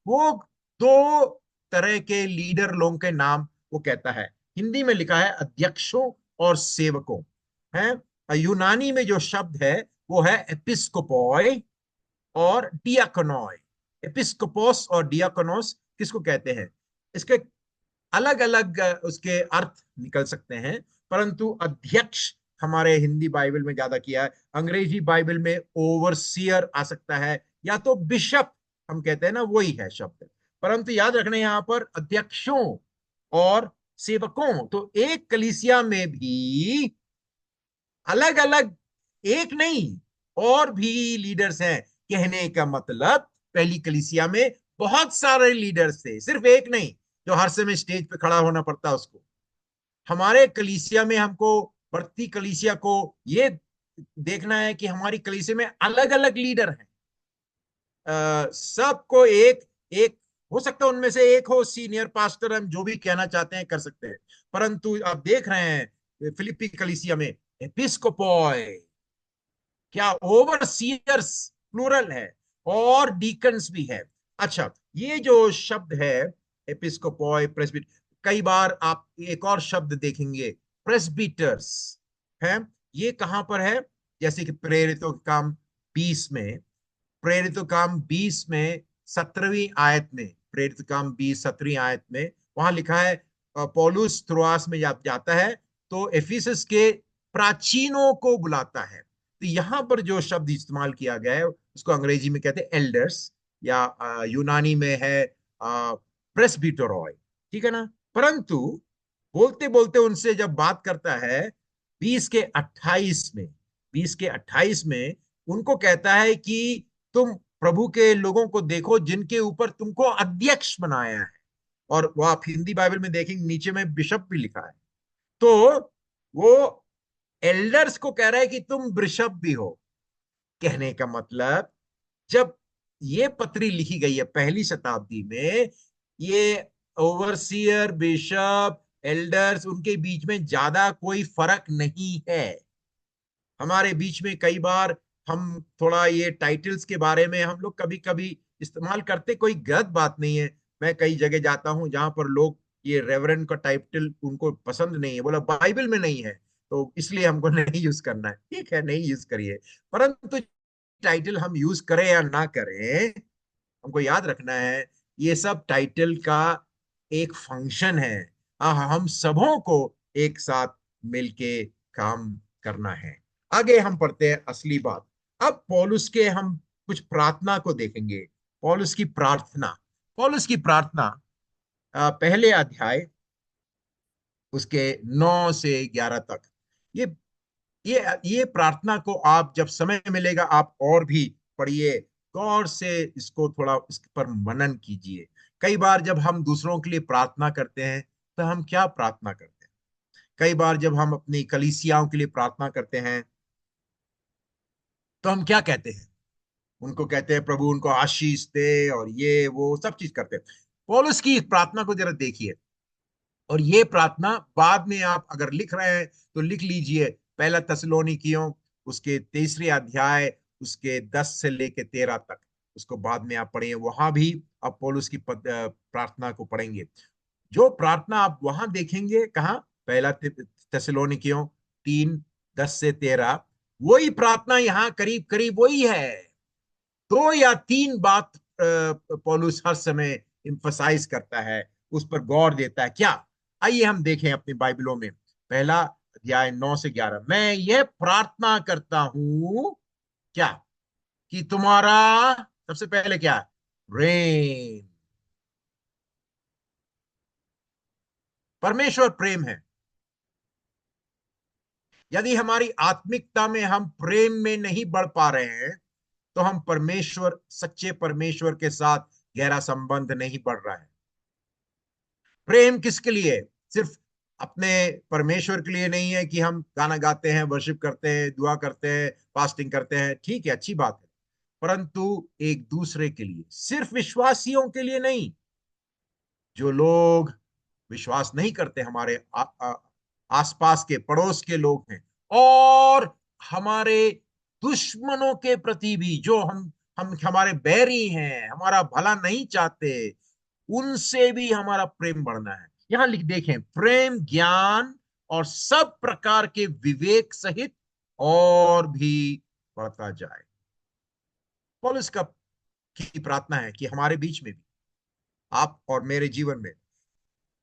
वो दो तरह के लीडर लोगों के नाम वो कहता है। हिंदी में लिखा है अध्यक्षों और सेवकों, है। यूनानी में जो शब्द है वो है एपिस्कोपोय और डियाकोनोय। एपिस्कोपोस और डियाकोनोस किसको कहते हैं? इसके अलग अलग उसके अर्थ निकल सकते हैं, परंतु अध्यक्ष हमारे हिंदी बाइबल में ज्यादा किया है। अंग्रेजी बाइबल में ओवरसियर आ सकता है, या तो बिशप हम कहते हैं ना, वही है शब्द। परंतु याद रखना यहां पर अध्यक्षों और सेवकों, तो एक कलीसिया में भी अलग अलग, एक नहीं और भी लीडर्स हैं। कहने का मतलब पहली कलीसिया में बहुत सारे लीडर्स थे, सिर्फ एक नहीं। जो हर समय स्टेज पे खड़ा होना पड़ता है उसको। हमारे कलीसिया में हमको, बढ़ती कलीसिया को ये देखना है कि हमारी कलीसिया में अलग अलग लीडर हैं। सबको एक एक हो सकता है उनमें से एक हो सीनियर पास्टर, हम जो भी कहना चाहते हैं कर सकते हैं। परंतु आप देख रहे हैं फिलिप्पी कलीसिया में एपिस्कोपोय, क्या ओवरसीयर्स प्लूरल है, और डीकन्स भी है। अच्छा, ये जो शब्द है एपिस्कोपोय, प्रेस्बिट, कई बार आप एक और शब्द देखेंगे प्रेस्बिटर्स है। ये कहां पर है? जैसे कि प्रेरितों के काम 20 में, प्रेरितों काम 20 में 17वीं आयत में, प्रेरित काम 20 17वीं आयत में वहां लिखा है पौलुस त्रोआस में जाता है तो एफिसस के प्राचीनों को बुलाता है। तो यहां पर जो शब्द इस्तेमाल किया गया है उसको अंग्रेजी में कहते हैं एल्डर्स, या यूनानी में है प्रेस्बिटरॉय, ठीक है ना। परंतु बोलते बोलते उनसे जब बात करता है 20 के 28 में, 20 के 28 में उनको कहता है कि तुम प्रभु के लोगों को देखो जिनके ऊपर तुमको अध्यक्ष बनाया है। और वो आप हिंदी बाइबल में देखेंगे नीचे में बिशप भी लिखा है। तो वो एल्डर्स को कह रहा है कि तुम बिशप भी हो। कहने का मतलब, जब ये पत्री लिखी गई है पहली शताब्दी में, ये ओवरसियर, बिशप, एल्डर्स, उनके बीच में ज्यादा कोई फर्क नहीं है। हमारे बीच में कई बार हम थोड़ा ये टाइटल्स के बारे में हम लोग कभी कभी इस्तेमाल करते, कोई गलत बात नहीं है। मैं कई जगह जाता हूं जहां पर लोग ये रेवरेंड का टाइटल उनको पसंद नहीं है, बोला बाइबल में नहीं है तो इसलिए हमको नहीं यूज करना है। ठीक है, नहीं यूज करिए, परंतु टाइटल हम यूज करें या ना करें, हमको याद रखना है ये सब टाइटल का एक फंक्शन है। हम सबों को एक साथ मिलके काम करना है। आगे हम पढ़ते हैं असली बात। अब पौलुस के हम कुछ प्रार्थना को देखेंगे। पौलुस की प्रार्थना, पौलुस की प्रार्थना पहले अध्याय उसके 9 से 11 तक। ये ये प्रार्थना को आप जब समय मिलेगा आप और भी पढ़िए, गौर से इसको थोड़ा इस पर मनन कीजिए। कई बार जब हम दूसरों के लिए प्रार्थना करते हैं तो हम क्या प्रार्थना करते हैं? कई बार जब हम अपनी कलीसियाओं के लिए प्रार्थना करते हैं तो हम क्या कहते हैं? उनको कहते हैं प्रभु उनको आशीष दे, और ये वो सब चीज करते हैं। पौलुस की इस प्रार्थना को जरा देखिए, और ये प्रार्थना बाद में आप अगर लिख रहे हैं तो लिख लीजिए। पहला थिस्सलुनीकियों उसके 3रे अध्याय उसके 10 से लेके 13 तक, उसको बाद में आप पढ़िए, वहां भी आप पौलुस की प्रार्थना को पढ़ेंगे। जो प्रार्थना आप वहां देखेंगे, कहा? पहला थिस्सलुनीकियों 3:10 से 13, वही प्रार्थना यहाँ करीब करीब वही है। 2 या 3 बात पौलुस हर समय इम्फसाइज करता है, उस पर गौर देता है। क्या? आइए हम देखें अपनी बाइबलों में। पहला अध्याय 9 से 11, मैं यह प्रार्थना करता हूं, क्या? कि तुम्हारा, सबसे पहले क्या? रेन। परमेश्वर प्रेम है। यदि हमारी आत्मिकता में हम प्रेम में नहीं बढ़ पा रहे हैं तो हम परमेश्वर, सच्चे परमेश्वर के साथ गहरा संबंध नहीं बढ़ रहा है। प्रेम किसके लिए? सिर्फ अपने परमेश्वर के लिए नहीं है कि हम गाना गाते हैं, वर्शिप करते हैं, दुआ करते हैं, फास्टिंग करते हैं, ठीक है, अच्छी बात है, परंतु एक दूसरे के लिए, सिर्फ विश्वासियों के लिए नहीं। जो लोग विश्वास नहीं करते, हमारे आसपास के पड़ोस के लोग हैं, और हमारे दुश्मनों के प्रति भी, जो हम हमारे बैरी हैं, हमारा भला नहीं चाहते, उनसे भी हमारा प्रेम बढ़ना है। यहां लिख देखें, प्रेम ज्ञान और सब प्रकार के विवेक सहित और भी बढ़ता जाए। पौलुस का की प्रार्थना है कि हमारे बीच में भी, आप और मेरे जीवन में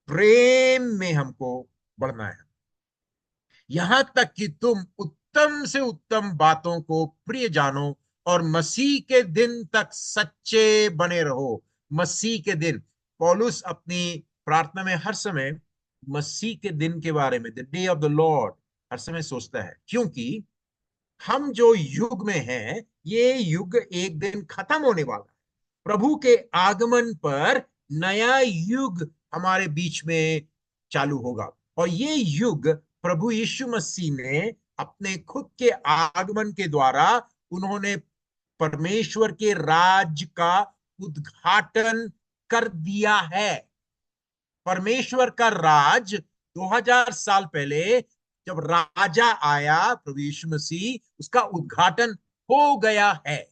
प्रेम में हमको बढ़ना है, यहां तक कि तुम उत्तम से उत्तम बातों को प्रिय जानो और मसीह के दिन तक सच्चे बने रहो। मसीह के दिन, पौलुस अपनी प्रार्थना में हर समय मसीह के दिन के बारे में, the day of the lord, हर समय सोचता है, क्योंकि हम जो युग में हैं, ये युग एक दिन खत्म होने वाला है। प्रभु के आगमन पर नया युग हमारे बीच में चालू होगा। और ये युग प्रभु यीशु मसीह ने अपने खुद के आगमन के द्वारा उन्होंने परमेश्वर के राज का उद्घाटन कर दिया है। परमेश्वर का राज 2000 साल पहले जब राजा आया प्रभु यीशु मसीह, उसका उद्घाटन हो गया है।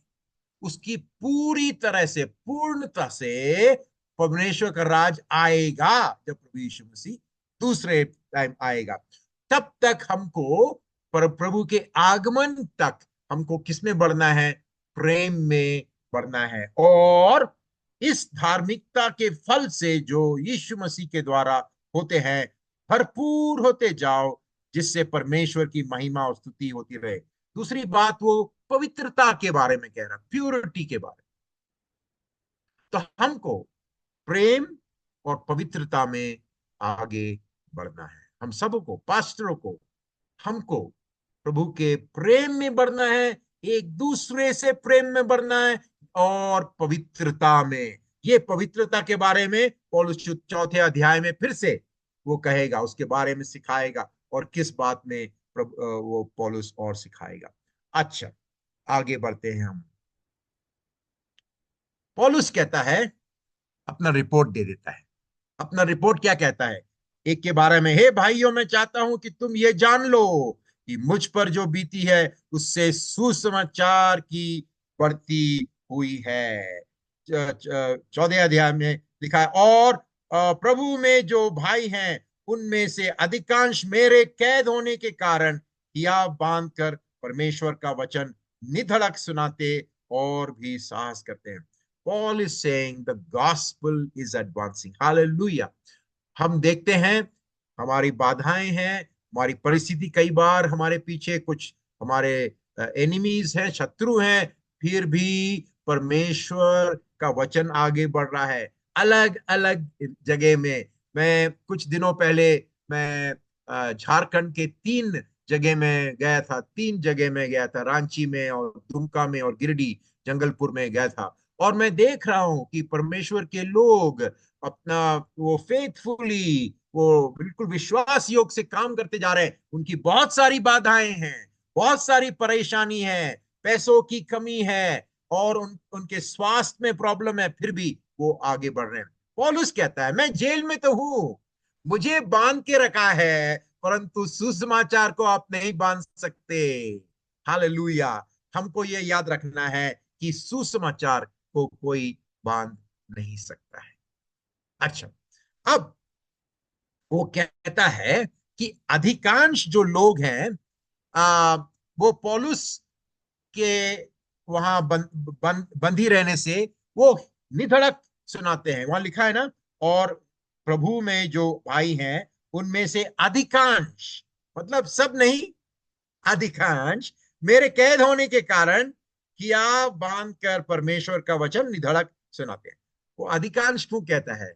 उसकी पूरी तरह से पूर्णता से परमेश्वर का राज आएगा जब प्रभु यीशु मसीह दूसरे टाइम आएगा। तब तक हमको प्रभु के आगमन तक हमको किसमें बढ़ना है? प्रेम में बढ़ना है। और इस धार्मिकता के फल से जो यीशु मसीह के द्वारा होते हैं, भरपूर होते जाओ, जिससे परमेश्वर की महिमा और स्तुति होती रहे। दूसरी बात वो पवित्रता के बारे में कह रहा, प्योरिटी के बारे में। तो हमको प्रेम और पवित्रता में आगे बढ़ना है। हम सबको, पास्टरों को, हमको प्रभु के प्रेम में बढ़ना है, एक दूसरे से प्रेम में बढ़ना है, और पवित्रता में। ये पवित्रता के बारे में पौलुस 4 अध्याय में फिर से वो कहेगा, उसके बारे में सिखाएगा, और किस बात में वो पौलुस और सिखाएगा। अच्छा, आगे बढ़ते हैं हम। पौलुस कहता है, अपना रिपोर्ट दे देता है। अपना रिपोर्ट क्या कहता है? एक के बारे में, हे भाइयों, मैं चाहता हूं कि तुम ये जान लो कि मुझ पर जो बीती है उससे सुसमाचार की बढ़ती हुई है। 14 अध्याय में लिखा है, और प्रभु में जो भाई हैं उनमें से अधिकांश मेरे कैद होने के कारण हिया बांध कर परमेश्वर का वचन निधड़क सुनाते और भी साहस करते हैं। Paul is saying the gospel is advancing. Hallelujah. हम देखते हैं हमारी बाधाएं हैं, हमारी परिस्थिति कई बार हमारे पीछे कुछ हमारे एनिमीज हैं, शत्रु हैं, फिर भी परमेश्वर का वचन आगे बढ़ रहा है अलग अलग जगह में। मैं कुछ दिनों पहले मैं झारखंड के 3 जगह में गया था। 3 जगह में गया था, रांची में और दुमका में और गिरिडीह जंगलपुर में गया था। और मैं देख रहा हूं कि परमेश्वर के लोग अपना वो फेथफुली, वो बिल्कुल विश्वास योग से काम करते जा रहे हैं। उनकी बहुत सारी बाधाएं हैं, बहुत सारी परेशानी है, पैसों की कमी है, और उनके स्वास्थ्य में प्रॉब्लम है, फिर भी वो आगे बढ़ रहे हैं। पौलुस कहता है, मैं जेल में तो हूं, मुझे बांध के रखा है, परंतु सुसमाचार को आप नहीं बांध सकते। हालेलुया। हमको ये याद रखना है कि सुसमाचार को कोई बांध नहीं सकता है। अच्छा, अब वो कहता है कि अधिकांश जो लोग हैं वो पौलुस के वहां बंदी रहने से वो निधड़क सुनाते हैं। वहां लिखा है ना, और प्रभु में जो भाई हैं उनमें से अधिकांश, मतलब सब नहीं, अधिकांश मेरे कैद होने के कारण किया बांध कर परमेश्वर का वचन निधड़क सुनाते हैं। वो अधिकांश क्यों कहता है?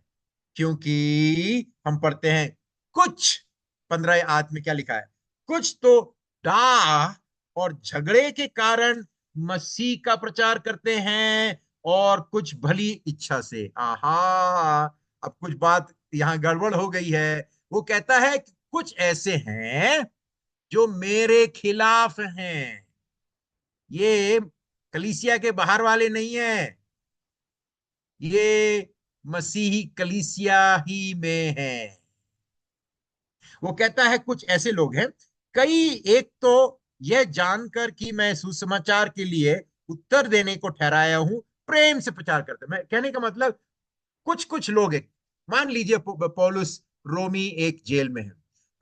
क्योंकि हम पढ़ते हैं कुछ 15 में क्या लिखा है, कुछ तो डाह और झगड़े के कारण मसीह का प्रचार करते हैं, और कुछ भली इच्छा से। आहा, अब कुछ बात यहां गड़बड़ हो गई है। वो कहता है कि कुछ ऐसे हैं जो मेरे खिलाफ हैं। ये कलीसिया के बाहर वाले नहीं है, ये मसीही कलीसिया ही में है। वो कहता है कुछ ऐसे लोग हैं, कई एक तो यह जानकर कि मैं सुसमाचार के लिए उत्तर देने को ठहराया हूं, प्रेम से प्रचार करते। मैं कहने का मतलब, कुछ कुछ लोग हैं। मान लीजिए पौलुस रोमी एक जेल में है।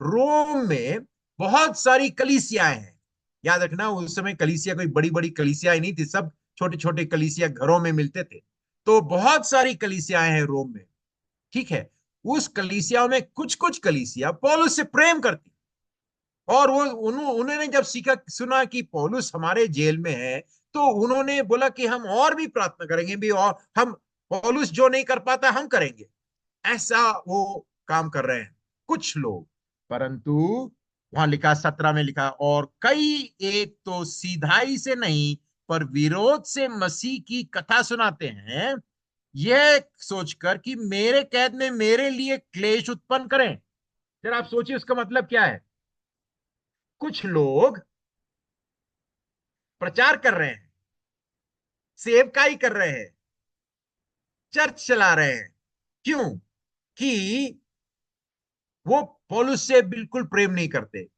रोम में बहुत सारी कलीसियाएं हैं। याद रखना, उस समय कलीसिया कोई बड़ी बड़ी कलीसियाएं नहीं थी, सब छोटे छोटे कलीसिया घरों में मिलते थे। तो बहुत सारी कलीसियाएं हैं रोम में, ठीक है। उस कलीसिया में कुछ कुछ कलीसिया पौलुस से प्रेम करती, और वो उन्होंने जब सुना कि पौलुस हमारे जेल में है, तो उन्होंने बोला कि हम और भी प्रार्थना करेंगे भी, और हम पौलुस जो नहीं कर पाता हम करेंगे। ऐसा वो काम कर रहे हैं कुछ लोग। परंतु वहां लिखा 17 में लिखा, और कई एक तो सीधाई से नहीं पर विरोध से मसीह की कथा सुनाते हैं, यह सोचकर कि मेरे कैद में मेरे लिए क्लेश उत्पन्न करें। जरा आप सोचिए उसका मतलब क्या है। कुछ लोग प्रचार कर रहे हैं, सेवकाई कर रहे हैं, चर्च चला रहे हैं। क्यों? कि वो पौलुस से बिल्कुल प्रेम नहीं करते।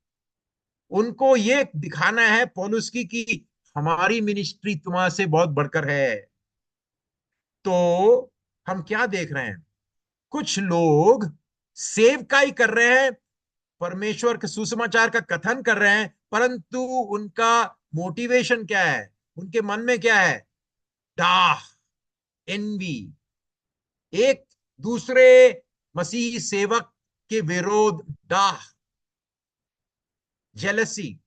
उनको ये दिखाना है पौलुस की कि हमारी मिनिस्ट्री तुम्हारे से बहुत बढ़कर है। तो हम क्या देख रहे हैं? कुछ लोग सेवकाई कर रहे हैं, परमेश्वर के सुसमाचार का कथन कर रहे हैं, परंतु उनका मोटिवेशन क्या है? उनके मन में क्या है? डाह, एनवी, एक दूसरे मसीह सेवक के विरोध, डाह, जेलसी,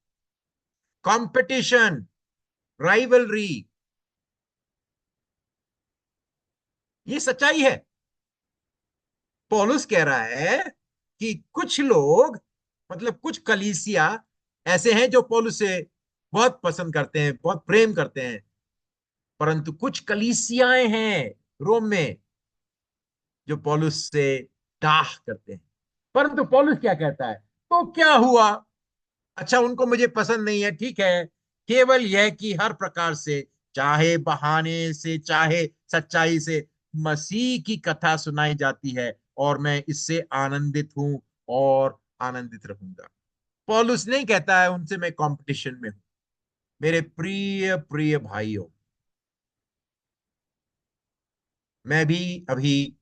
कंपटीशन, राइवलरी। ये सच्चाई है। पौलुस कह रहा है कि कुछ लोग, मतलब कुछ कलीसिया ऐसे हैं जो पौलुस से बहुत पसंद करते हैं, बहुत प्रेम करते हैं, परंतु कुछ कलीसियाएं हैं रोम में जो पौलुस से डाह करते हैं। परंतु पौलुस क्या कहता है? तो क्या हुआ? अच्छा, उनको मुझे पसंद नहीं है, ठीक है। केवल यह कि हर प्रकार से, चाहे बहाने से चाहे सच्चाई से, मसीह की कथा सुनाई जाती है और मैं इससे आनंदित हूं और आनंदित रहूंगा। पौलुस नहीं कहता है उनसे मैं कंपटीशन में हूं। मेरे प्रिय प्रिय भाइयों, मैं भी अभी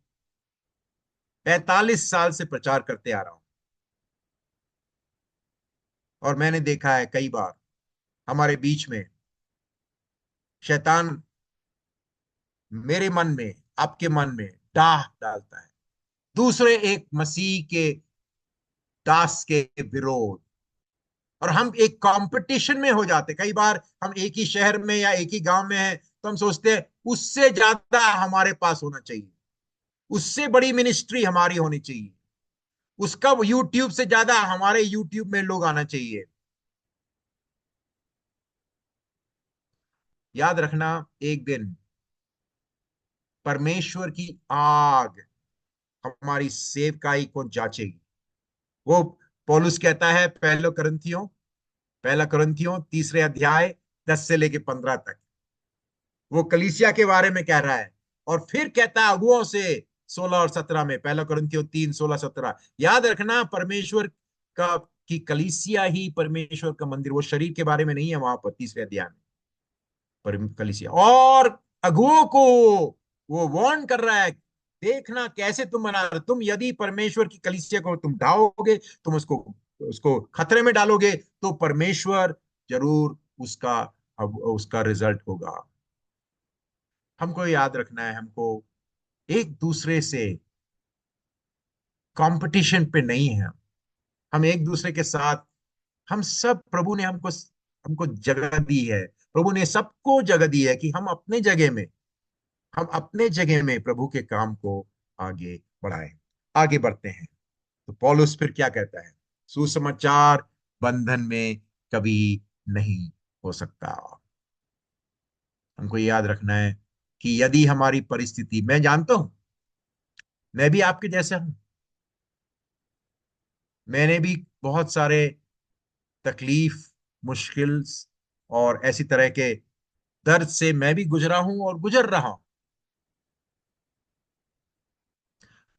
45 साल से प्रचार करते आ रहा हूं, और मैंने देखा है कई बार हमारे बीच में शैतान मेरे मन में, आपके मन में डाह डालता है, दूसरे एक मसीह के दास के विरोध, और हम एक कंपटीशन में हो जाते। कई बार हम एक ही शहर में या एक ही गांव में हैं, तो हम सोचते हैं उससे ज्यादा हमारे पास होना चाहिए, उससे बड़ी मिनिस्ट्री हमारी होनी चाहिए, उसका यूट्यूब से ज्यादा हमारे यूट्यूब में लोग आना चाहिए। याद रखना, एक दिन परमेश्वर की आग हमारी सेवकाई को जांचेगी। वो पौलुस कहता है पहला करंथियों 3 अध्याय 10 से लेके 15 तक, वो कलीसिया के बारे में कह रहा है। और फिर कहता है अगुओं से 16 और 17 में, पहला करंथियों 3, 16, 17। याद रखना, परमेश्वर का की कलीसिया ही परमेश्वर का मंदिर, वो शरीर के बारे में नहीं है वहां पर 30वें अध्याय में। पर कलीसिया और अगुओं को वो वार्न कर रहा है, देखना कैसे तुम बना रहे। तुम यदि परमेश्वर की कलीसिया को तुम ढाओगे, तुम उसको उसको खतरे में डालोगे, तो परमेश्वर जरूर उसका, अब उसका रिजल्ट होगा। हमको याद रखना है, हमको एक दूसरे से कंपटीशन पे नहीं है। हम एक दूसरे के साथ, हम सब, प्रभु ने हमको हमको जगह दी है। प्रभु ने सबको जगह दी है कि हम अपने जगह में प्रभु के काम को आगे बढ़ाएं, आगे बढ़ते हैं। तो पौलुस फिर क्या कहता है? सुसमाचार बंधन में कभी नहीं हो सकता। हमको याद रखना है कि यदि हमारी परिस्थिति, मैं जानता हूं, मैं भी आपके जैसा हूं, मैंने भी बहुत सारे तकलीफ, मुश्किल और ऐसी तरह के दर्द से मैं भी गुजरा हूं और गुजर रहा हूं।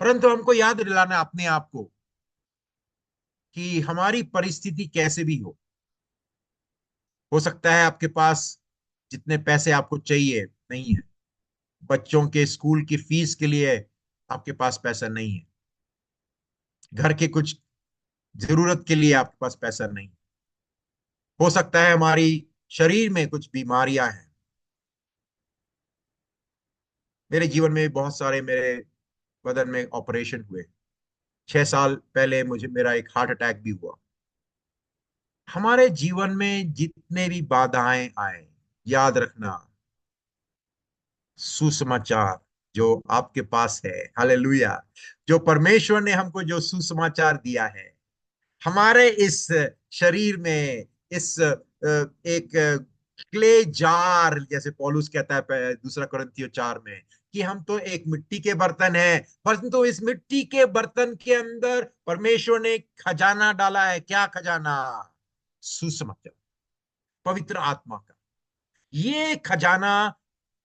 परंतु हमको याद दिलाना अपने आप को कि हमारी परिस्थिति कैसे भी हो सकता है आपके पास जितने पैसे आपको चाहिए नहीं है, बच्चों के स्कूल की फीस के लिए आपके पास पैसा नहीं है, घर के कुछ जरूरत के लिए आपके पास पैसा नहीं, हो सकता है हमारी शरीर में कुछ बीमारियां हैं। मेरे जीवन में बहुत सारे, मेरे बदन में ऑपरेशन हुए। 6 साल पहले मुझे मेरा एक हार्ट अटैक भी हुआ। हमारे जीवन में जितने भी बाधाएं आए, याद रखना, सुसमाचार जो आपके पास है, हालेलुया, जो परमेश्वर ने हमको जो सुसमाचार दिया है, हमारे इस शरीर में, इस एक क्ले जार, जैसे पौलुस कहता है 2 कुरिन्थियों 4 में, कि हम तो एक मिट्टी के बर्तन हैं, परंतु इस मिट्टी के बर्तन के अंदर परमेश्वर ने खजाना डाला है। क्या खजाना? सुसमाचार, पवित्र आत्मा का। ये खजाना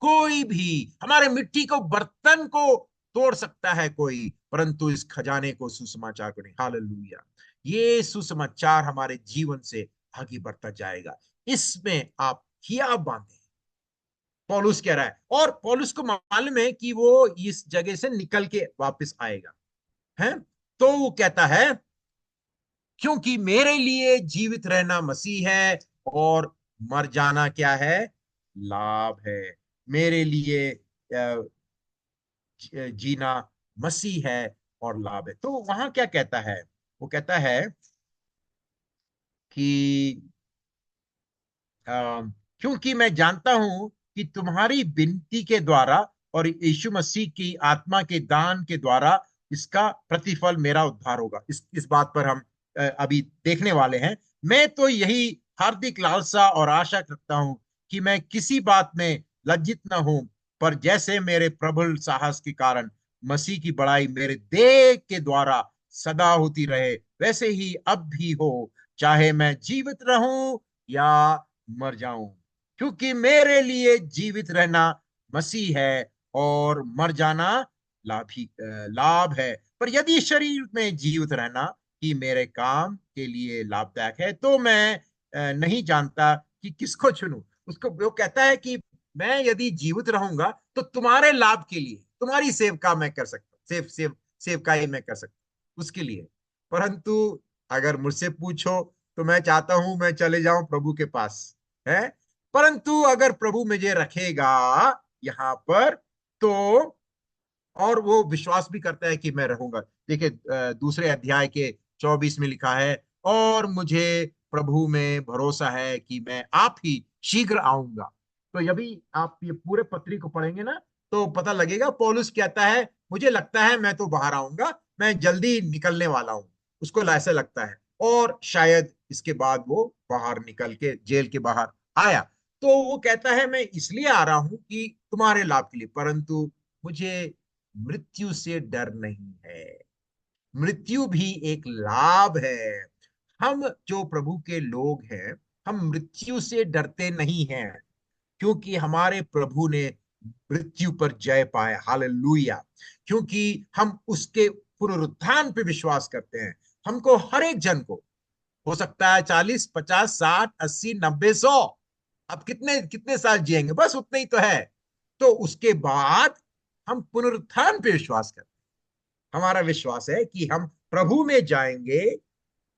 कोई भी हमारे मिट्टी को बर्तन को तोड़ सकता है कोई, परंतु इस खजाने को, सुसमाचार को नहीं। हालेलुया। ये सुसमाचार हमारे जीवन से आगे बढ़ता जाएगा। इसमें आप हिया बांधे, पौलुस कह रहा है। और पौलुस को मालूम है कि वो इस जगह से निकल के वापस आएगा, है। तो वो कहता है, क्योंकि मेरे लिए जीवित रहना मसीह है और मर जाना क्या है? लाभ है। मेरे लिए जीना मसीह है और लाभ है। तो वहां क्या कहता है? वो कहता है कि क्योंकि मैं जानता हूं कि तुम्हारी विनती के द्वारा और यीशु मसीह की आत्मा के दान के द्वारा इसका प्रतिफल मेरा उद्धार होगा। इस बात पर हम अभी देखने वाले हैं। मैं तो यही हार्दिक लालसा और आशा रखता हूं कि मैं किसी बात में लज्जित न हूं, पर जैसे मेरे प्रबल साहस के कारण मसीह की बड़ाई मेरे देह के द्वारा सदा होती रहे, वैसे ही अब भी हो, चाहे मैं जीवित रहूं या मर जाऊं। क्योंकि मेरे लिए जीवित रहना मसीह है और मर जाना लाभ है। पर यदि शरीर में जीवित रहना ही मेरे काम के लिए लाभदायक है, तो मैं नहीं जानता कि किसको चुनूं। उसको वो कहता है कि मैं यदि जीवित रहूंगा तो तुम्हारे लाभ के लिए, तुम्हारी सेवका मैं कर सकता हूँ, सेवकाई मैं कर सकता हूँ उसके लिए। परंतु अगर मुझसे पूछो तो मैं चाहता हूं मैं चले जाऊं प्रभु के पास, है। परंतु अगर प्रभु मुझे रखेगा यहाँ पर, तो और वो विश्वास भी करता है कि मैं रहूंगा। देखिए, दूसरे अध्याय के 24 में लिखा है, और मुझे प्रभु में भरोसा है कि मैं आप ही शीघ्र आऊंगा। तो यदि आप ये पूरे पत्री को पढ़ेंगे ना, तो पता लगेगा पौलुस कहता है, मुझे लगता है मैं तो बाहर आऊंगा, मैं जल्दी निकलने वाला हूं। उसको ऐसा लगता है। और शायद इसके बाद वो बाहर निकल के जेल के बाहर आया। तो वो कहता है, मैं इसलिए आ रहा हूं कि तुम्हारे लाभ के लिए, परंतु मुझे मृत्यु से डर नहीं है। मृत्यु भी एक लाभ है। हम जो प्रभु के लोग हैं, हम मृत्यु से डरते नहीं हैं, क्योंकि हमारे प्रभु ने मृत्यु पर जय पाया। हालेलुया। क्योंकि हम उसके पुनरुत्थान पे विश्वास करते हैं। हमको हर एक जन को, हो सकता है 40, 50, 60, 80, 90, 100, अब कितने कितने साल जिएंगे, बस उतने ही तो है। तो उसके बाद हम पुनरुत्थान पे विश्वास करते हैं। हमारा विश्वास है कि हम प्रभु में जाएंगे,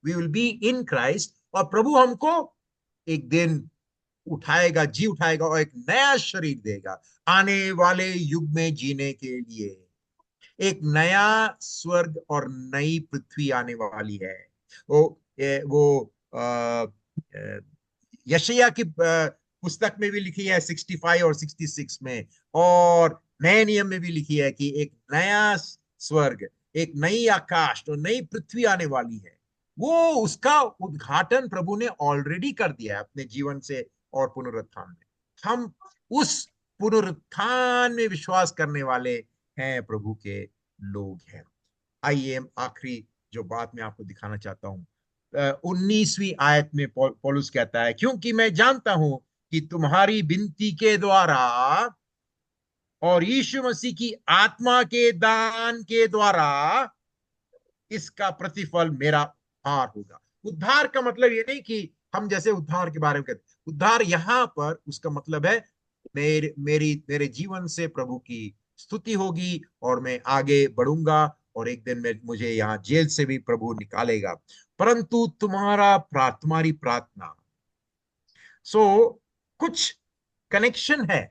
we will be in Christ, और प्रभु हमको एक दिन उठाएगा, जी उठाएगा, और एक नया शरीर देगा आने वाले युग में जीने के लिए। एक नया स्वर्ग और नई पृथ्वी आने वाली है। वो यशायाह की पुस्तक में भी लिखी है 65 और 66 में, और नए नियम में भी लिखी है कि एक नया स्वर्ग, एक नई आकाश और नई पृथ्वी आने वाली है। वो उसका उद्घाटन प्रभु ने ऑलरेडी कर दिया है अपने जीवन से और पुनरुत्थान में। हम उस पुनरुत्थान में विश्वास करने वाले हैं, प्रभु के लोग हैं। आइए, आखिरी जो बात मैं आपको दिखाना चाहता हूं, 19वीं आयत में पौलुस कहता है, क्योंकि मैं जानता हूं कि तुम्हारी विनती के द्वारा और यीशु मसीह की आत्मा के दान के द्वारा इसका प्रतिफल मेरा उद्धार होगा। उद्धार का मतलब ये नहीं कि हम जैसे उद्धार के बारे में कहते, उद्धार यहां पर उसका मतलब है मेरे जीवन से प्रभु की स्तुति होगी और मैं आगे बढ़ूंगा, और एक दिन में मुझे यहाँ जेल से भी प्रभु निकालेगा। परंतु तुम्हारी प्रार्थना, सो कुछ कनेक्शन है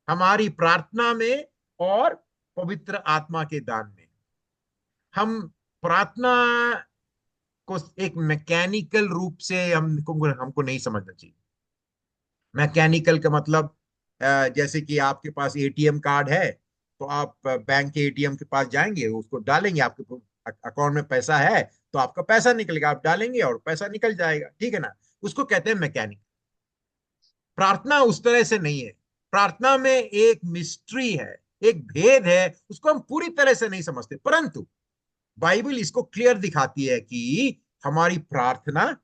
हमारी प्रार्थना में और पवित्र आत्मा के दान में। हम प्रार्थना को एक मैकेनिकल रूप से हमको नहीं समझना चाहिए। मैकेनिकल का मतलब जैसे कि आपके पास एटीएम कार्ड है, तो आप बैंक के एटीएम के पास जाएंगे, उसको डालेंगे, आपके अकाउंट में पैसा है तो आपका पैसा निकलेगा, आप डालेंगे और पैसा निकल जाएगा, ठीक है ना। उसको कहते हैं मैकेनिक। प्रार्थना उस तरह से नहीं है। प्रार्थना में एक मिस्ट्री है, एक भेद है, उसको हम पूरी तरह से नहीं समझते, परंतु बाइबल इसको क्लियर दिखाती है कि हमारी प्रार्थना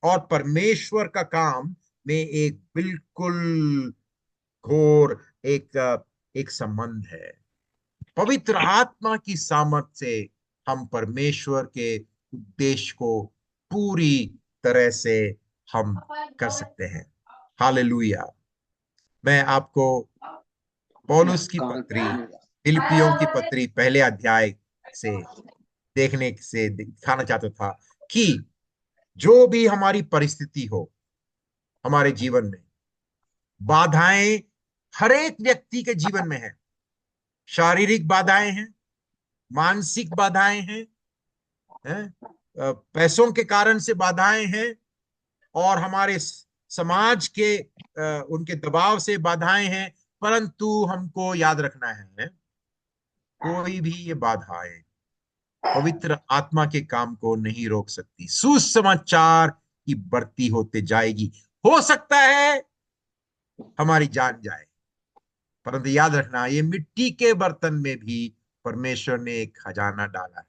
और परमेश्वर का काम में एक बिल्कुल घोर एक संबंध है। पवित्र आत्मा की सामर्थ से हम परमेश्वर के उद्देश्य को पूरी तरह से हम कर सकते हैं। हालेलुया। मैं आपको पौलुस की पत्री, फिलिपियों की पत्री पहले अध्याय से देखने से दिखाना चाहता था कि जो भी हमारी परिस्थिति हो हमारे जीवन में, बाधाएं हर एक व्यक्ति के जीवन में है। शारीरिक बाधाएं हैं, मानसिक बाधाएं हैं, पैसों के कारण से बाधाएं हैं, और हमारे समाज के उनके दबाव से बाधाएं हैं। परंतु हमको याद रखना है, कोई भी ये बाधाएं पवित्र आत्मा के काम को नहीं रोक सकती। सुसमाचार की बढ़ती होते जाएगी। हो सकता है हमारी जान जाए, परंतु याद रखना, ये मिट्टी के बर्तन में भी परमेश्वर ने एक खजाना डाला है।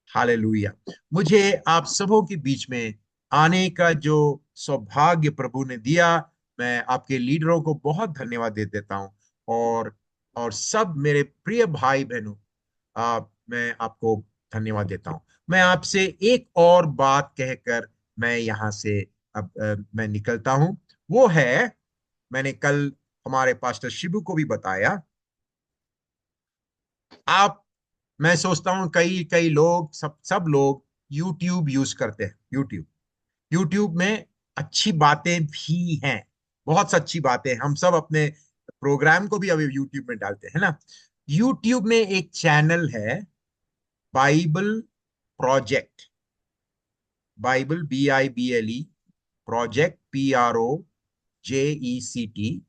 हालेलुया। मुझे आप सबों के बीच में आने का जो सौभाग्य प्रभु ने दिया, मैं आपके लीडरों को बहुत धन्यवाद दे देता हूं, और सब मेरे प्रिय भाई बहनों, मैं आपको धन्यवाद देता हूं। मैं आपसे एक और बात कहकर मैं यहाँ से अब मैं निकलता हूं। वो है, मैंने कल हमारे पास्टर शिबू को भी बताया, आप, मैं सोचता हूं कई कई लोग, सब लोग यूट्यूब यूज करते हैं। यूट्यूब में अच्छी बातें भी हैं, बहुत अच्छी बातें। हम सब अपने प्रोग्राम को भी अभी यूट्यूब में डालते हैं ना। यूट्यूब में एक चैनल है, Bible project, Bible BIBLE project PROJECT।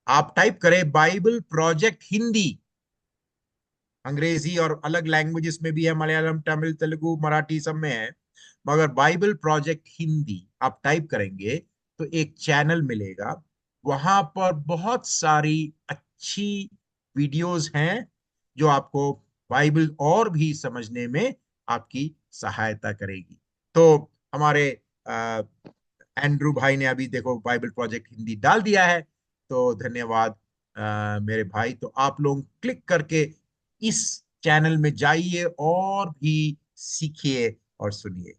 आप टाइप करें बाइबल प्रोजेक्ट हिंदी, अंग्रेजी और अलग लैंग्वेजेस में भी है, मलयालम, तमिल, तेलुगु, मराठी, सब में है, मगर बाइबल प्रोजेक्ट हिंदी आप टाइप करेंगे तो एक चैनल मिलेगा। वहां पर बहुत सारी अच्छी वीडियोस हैं जो आपको बाइबल और भी समझने में आपकी सहायता करेगी। तो हमारे एंड्रू भाई ने अभी देखो बाइबल प्रोजेक्ट हिंदी डाल दिया है, तो धन्यवाद मेरे भाई। तो आप लोग क्लिक करके इस चैनल में जाइए और भी सीखिए और सुनिए।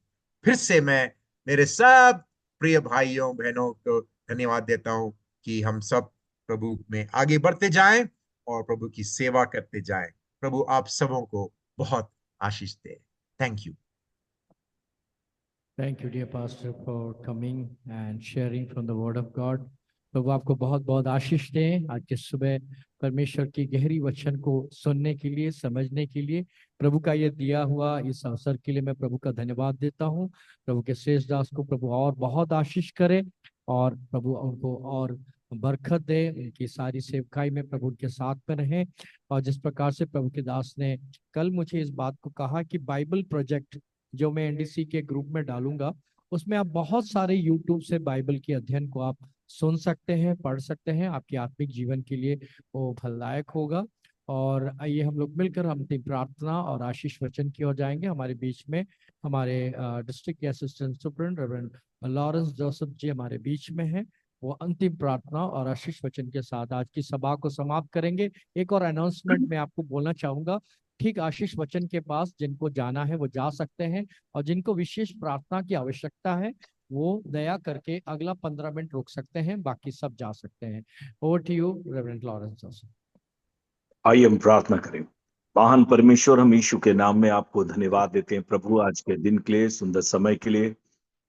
फिर से मैं मेरे सब प्रिय भाइयों बहनों को धन्यवाद देता हूं कि हम सब प्रभु में आगे बढ़ते जाएं और प्रभु की सेवा करते जाएं। प्रभु आप सबों को बहुत आशीष दे। Thank you. Thank you, dear Pastor, for coming and sharing from the Word of God. प्रभु आपको बहुत बहुत आशीष दें। आज की सुबह परमेश्वर की गहरी वचन को सुनने के लिए, समझने के लिए, प्रभु का ये दिया हुआ इस अवसर के लिए मैं प्रभु का धन्यवाद देता हूँ। प्रभु के शेष दास को प्रभु और बहुत आशीष करे, और प्रभु उनको और बरकत दे, उनकी सारी सेवकाई में प्रभु उनके साथ में रहे। और जिस प्रकार से प्रभु के दास ने कल मुझे इस बात को कहा कि बाइबल प्रोजेक्ट जो मैं NDC के ग्रुप में डालूंगा, उसमें आप बहुत सारे यूट्यूब से बाइबल के अध्ययन को आप सुन सकते हैं, पढ़ सकते हैं। आपके आत्मिक जीवन के लिए वो फलदायक होगा। और आइए हम लोग मिलकर अंतिम प्रार्थना और आशीष वचन की ओर जाएंगे। हमारे बीच में हमारे district assistant superintendent reverend Lawrence Joseph ji हमारे बीच में हैं। वो अंतिम प्रार्थना और आशीष वचन के साथ आज की सभा को समाप्त करेंगे। एक और अनाउंसमेंट मैं आपको बोलना चाहूंगा। ठीक आशीष वचन के पास जिनको जाना है वो जा सकते हैं, और जिनको विशेष प्रार्थना की आवश्यकता है वो दया करके अगला 15 मिनट रुक सकते हैं, बाकी सब जा सकते हैं। Over to you reverend Lawrence Joseph. आइए हम प्रार्थना करें। महान परमेश्वर, हम यीशु के नाम में आपको धन्यवाद देते हैं प्रभु, आज के दिन के लिए, सुंदर समय के लिए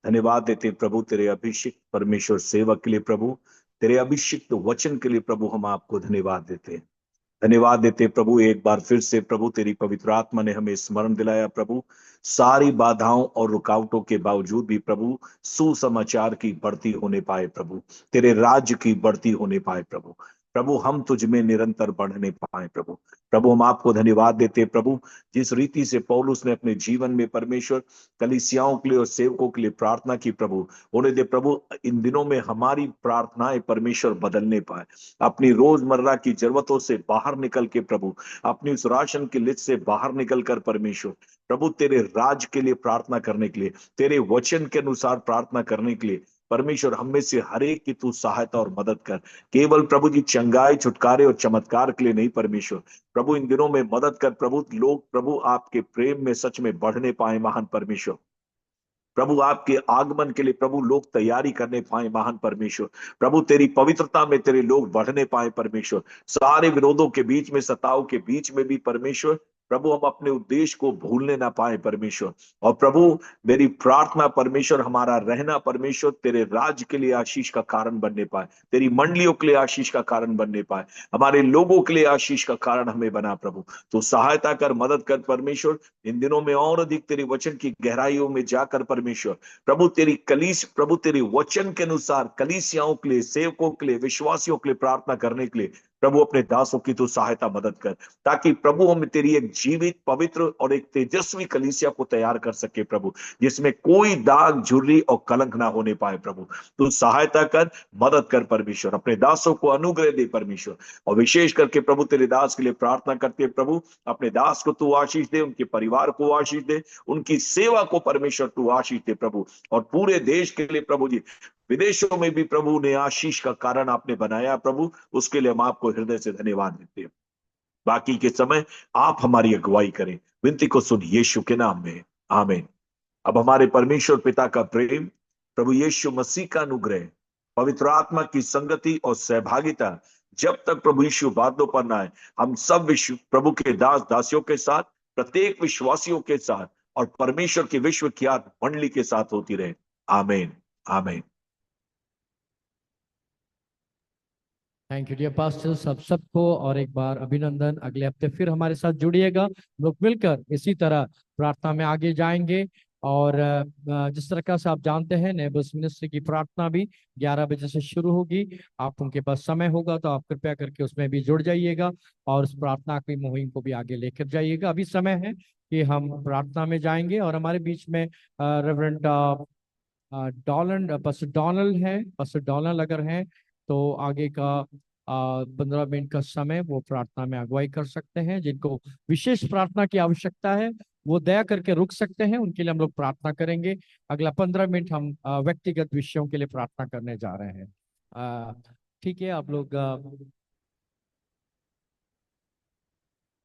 धन्यवाद देते हैं प्रभु, तेरे अभिषिक्त परमेश्वर सेवक के लिए प्रभु, तेरे अभिषिक्त वचन के लिए प्रभु, हम आपको धन्यवाद देते हैं। धन्यवाद देते प्रभु, एक बार फिर से प्रभु तेरी पवित्र आत्मा ने हमें स्मरण दिलाया प्रभु, सारी बाधाओं और रुकावटों के बावजूद भी प्रभु सुसमाचार की बढ़ती होने पाए प्रभु, तेरे राज्य की बढ़ती होने पाए प्रभु। प्रभु हम तुझ में निरंतर बढ़ने पाए प्रभु। प्रभु हम आपको धन्यवाद देते हैं प्रभु, जिस रीति से पौलुस ने अपने जीवन में परमेश्वर कलीसियाओं के लिए और सेवकों के लिए प्रार्थना की प्रभु, उन्हें दे प्रभु इन दिनों में हमारी प्रार्थनाएं परमेश्वर बदलने पाए, अपनी रोजमर्रा की जरूरतों से बाहर निकल के प्रभु, अपनी उस राशन की लिस्ट से बाहर निकल कर परमेश्वर प्रभु तेरे राज के लिए प्रार्थना करने के लिए, तेरे वचन के अनुसार प्रार्थना करने के लिए परमेश्वर हम में से हर एक की तू सहायता और मदद कर। केवल प्रभु जी चंगाई छुटकारे और चमत्कार के लिए नहीं परमेश्वर प्रभु, इन दिनों में मदद कर प्रभु, लोग प्रभु आपके प्रेम में सच में बढ़ने पाए महान परमेश्वर प्रभु, आपके आगमन के लिए प्रभु लोग तैयारी करने पाए महान परमेश्वर प्रभु, तेरी पवित्रता में तेरे लोग बढ़ने पाए परमेश्वर, सारे विरोधों के बीच में सताओं के बीच में भी परमेश्वर प्रभु हम अपने उद्देश्य को भूलने ना पाए परमेश्वर। और प्रभु मेरी प्रार्थना परमेश्वर हमारा रहना परमेश्वर तेरे राज्य के लिए आशीष का कारण बनने पाए, तेरी मंडलियों के लिए आशीष का कारण बनने पाए, हमारे लोगों के लिए आशीष का कारण हमें बना प्रभु। तो सहायता कर, मदद कर परमेश्वर, इन दिनों में और अधिक तेरे वचन की गहराइयों में जाकर परमेश्वर प्रभु तेरी कलीस प्रभु तेरे वचन के अनुसार कलीसियाओं के लिए, सेवकों के लिए, विश्वासियों के लिए प्रार्थना करने के लिए प्रभु अपने दासों की तो सहायता मदद कर, ताकि प्रभु हम तेरी एक जीवित पवित्र और एक तेजस्वी कलीसिया को तैयार कर सके प्रभु, जिसमें कोई दाग झुर्री और कलंक ना होने पाए प्रभु। तो सहायता कर, मदद कर परमेश्वर, अपने दासों को अनुग्रह दे परमेश्वर। और विशेष करके प्रभु तेरे दास के लिए प्रार्थना करते हैं प्रभु, अपने दास को तू आशीष दे, उनके परिवार को आशीष दे, उनकी सेवा को परमेश्वर तू आशीष दे प्रभु, और पूरे देश के लिए प्रभु जी, विदेशों में भी प्रभु ने आशीष का कारण आपने बनाया प्रभु, उसके लिए हम आपको हृदय से धन्यवाद देते हैं। बाकी के समय आप हमारी अगुवाई करें, विनती को सुन यीशु के नाम में, आमीन। अब हमारे परमेश्वर पिता का प्रेम, प्रभु यीशु मसीह का अनुग्रह, पवित्र आत्मा की संगति और सहभागिता जब तक प्रभु यीशु बातों पर ना आए, हम सब विश्व प्रभु के दास दासियों के साथ, प्रत्येक विश्वासियों के साथ और परमेश्वर की विश्वख्यात मंडली के साथ होती रहे। आमीन, आमीन। थैंक यू डियर पास्टर, सबको और एक बार अभिनंदन। अगले हफ्ते फिर हमारे साथ जुड़िएगा, हम लोग मिलकर इसी तरह प्रार्थना में आगे जाएंगे। और जिस तरह से आप जानते हैं नेबर्स मिनिस्ट्री की प्रार्थना भी 11 बजे से शुरू होगी। आप उनके पास समय होगा तो आप कृपया करके उसमें भी जुड़ जाइएगा और उस प्रार्थना की मुहिम को भी आगे लेकर जाइएगा। अभी समय है कि हम प्रार्थना में जाएंगे और हमारे बीच में रेवरेंड पास्टर डोनाल्ड है। पास्टर डोनाल्ड अगर हैं तो आगे का 15 मिनट का समय वो प्रार्थना में अगुवाई कर सकते हैं। जिनको विशेष प्रार्थना की आवश्यकता है वो दया करके रुक सकते हैं, उनके लिए हम लोग प्रार्थना करेंगे। अगला 15 मिनट हम व्यक्तिगत विषयों के लिए प्रार्थना करने जा रहे हैं। ठीक है, आप लोग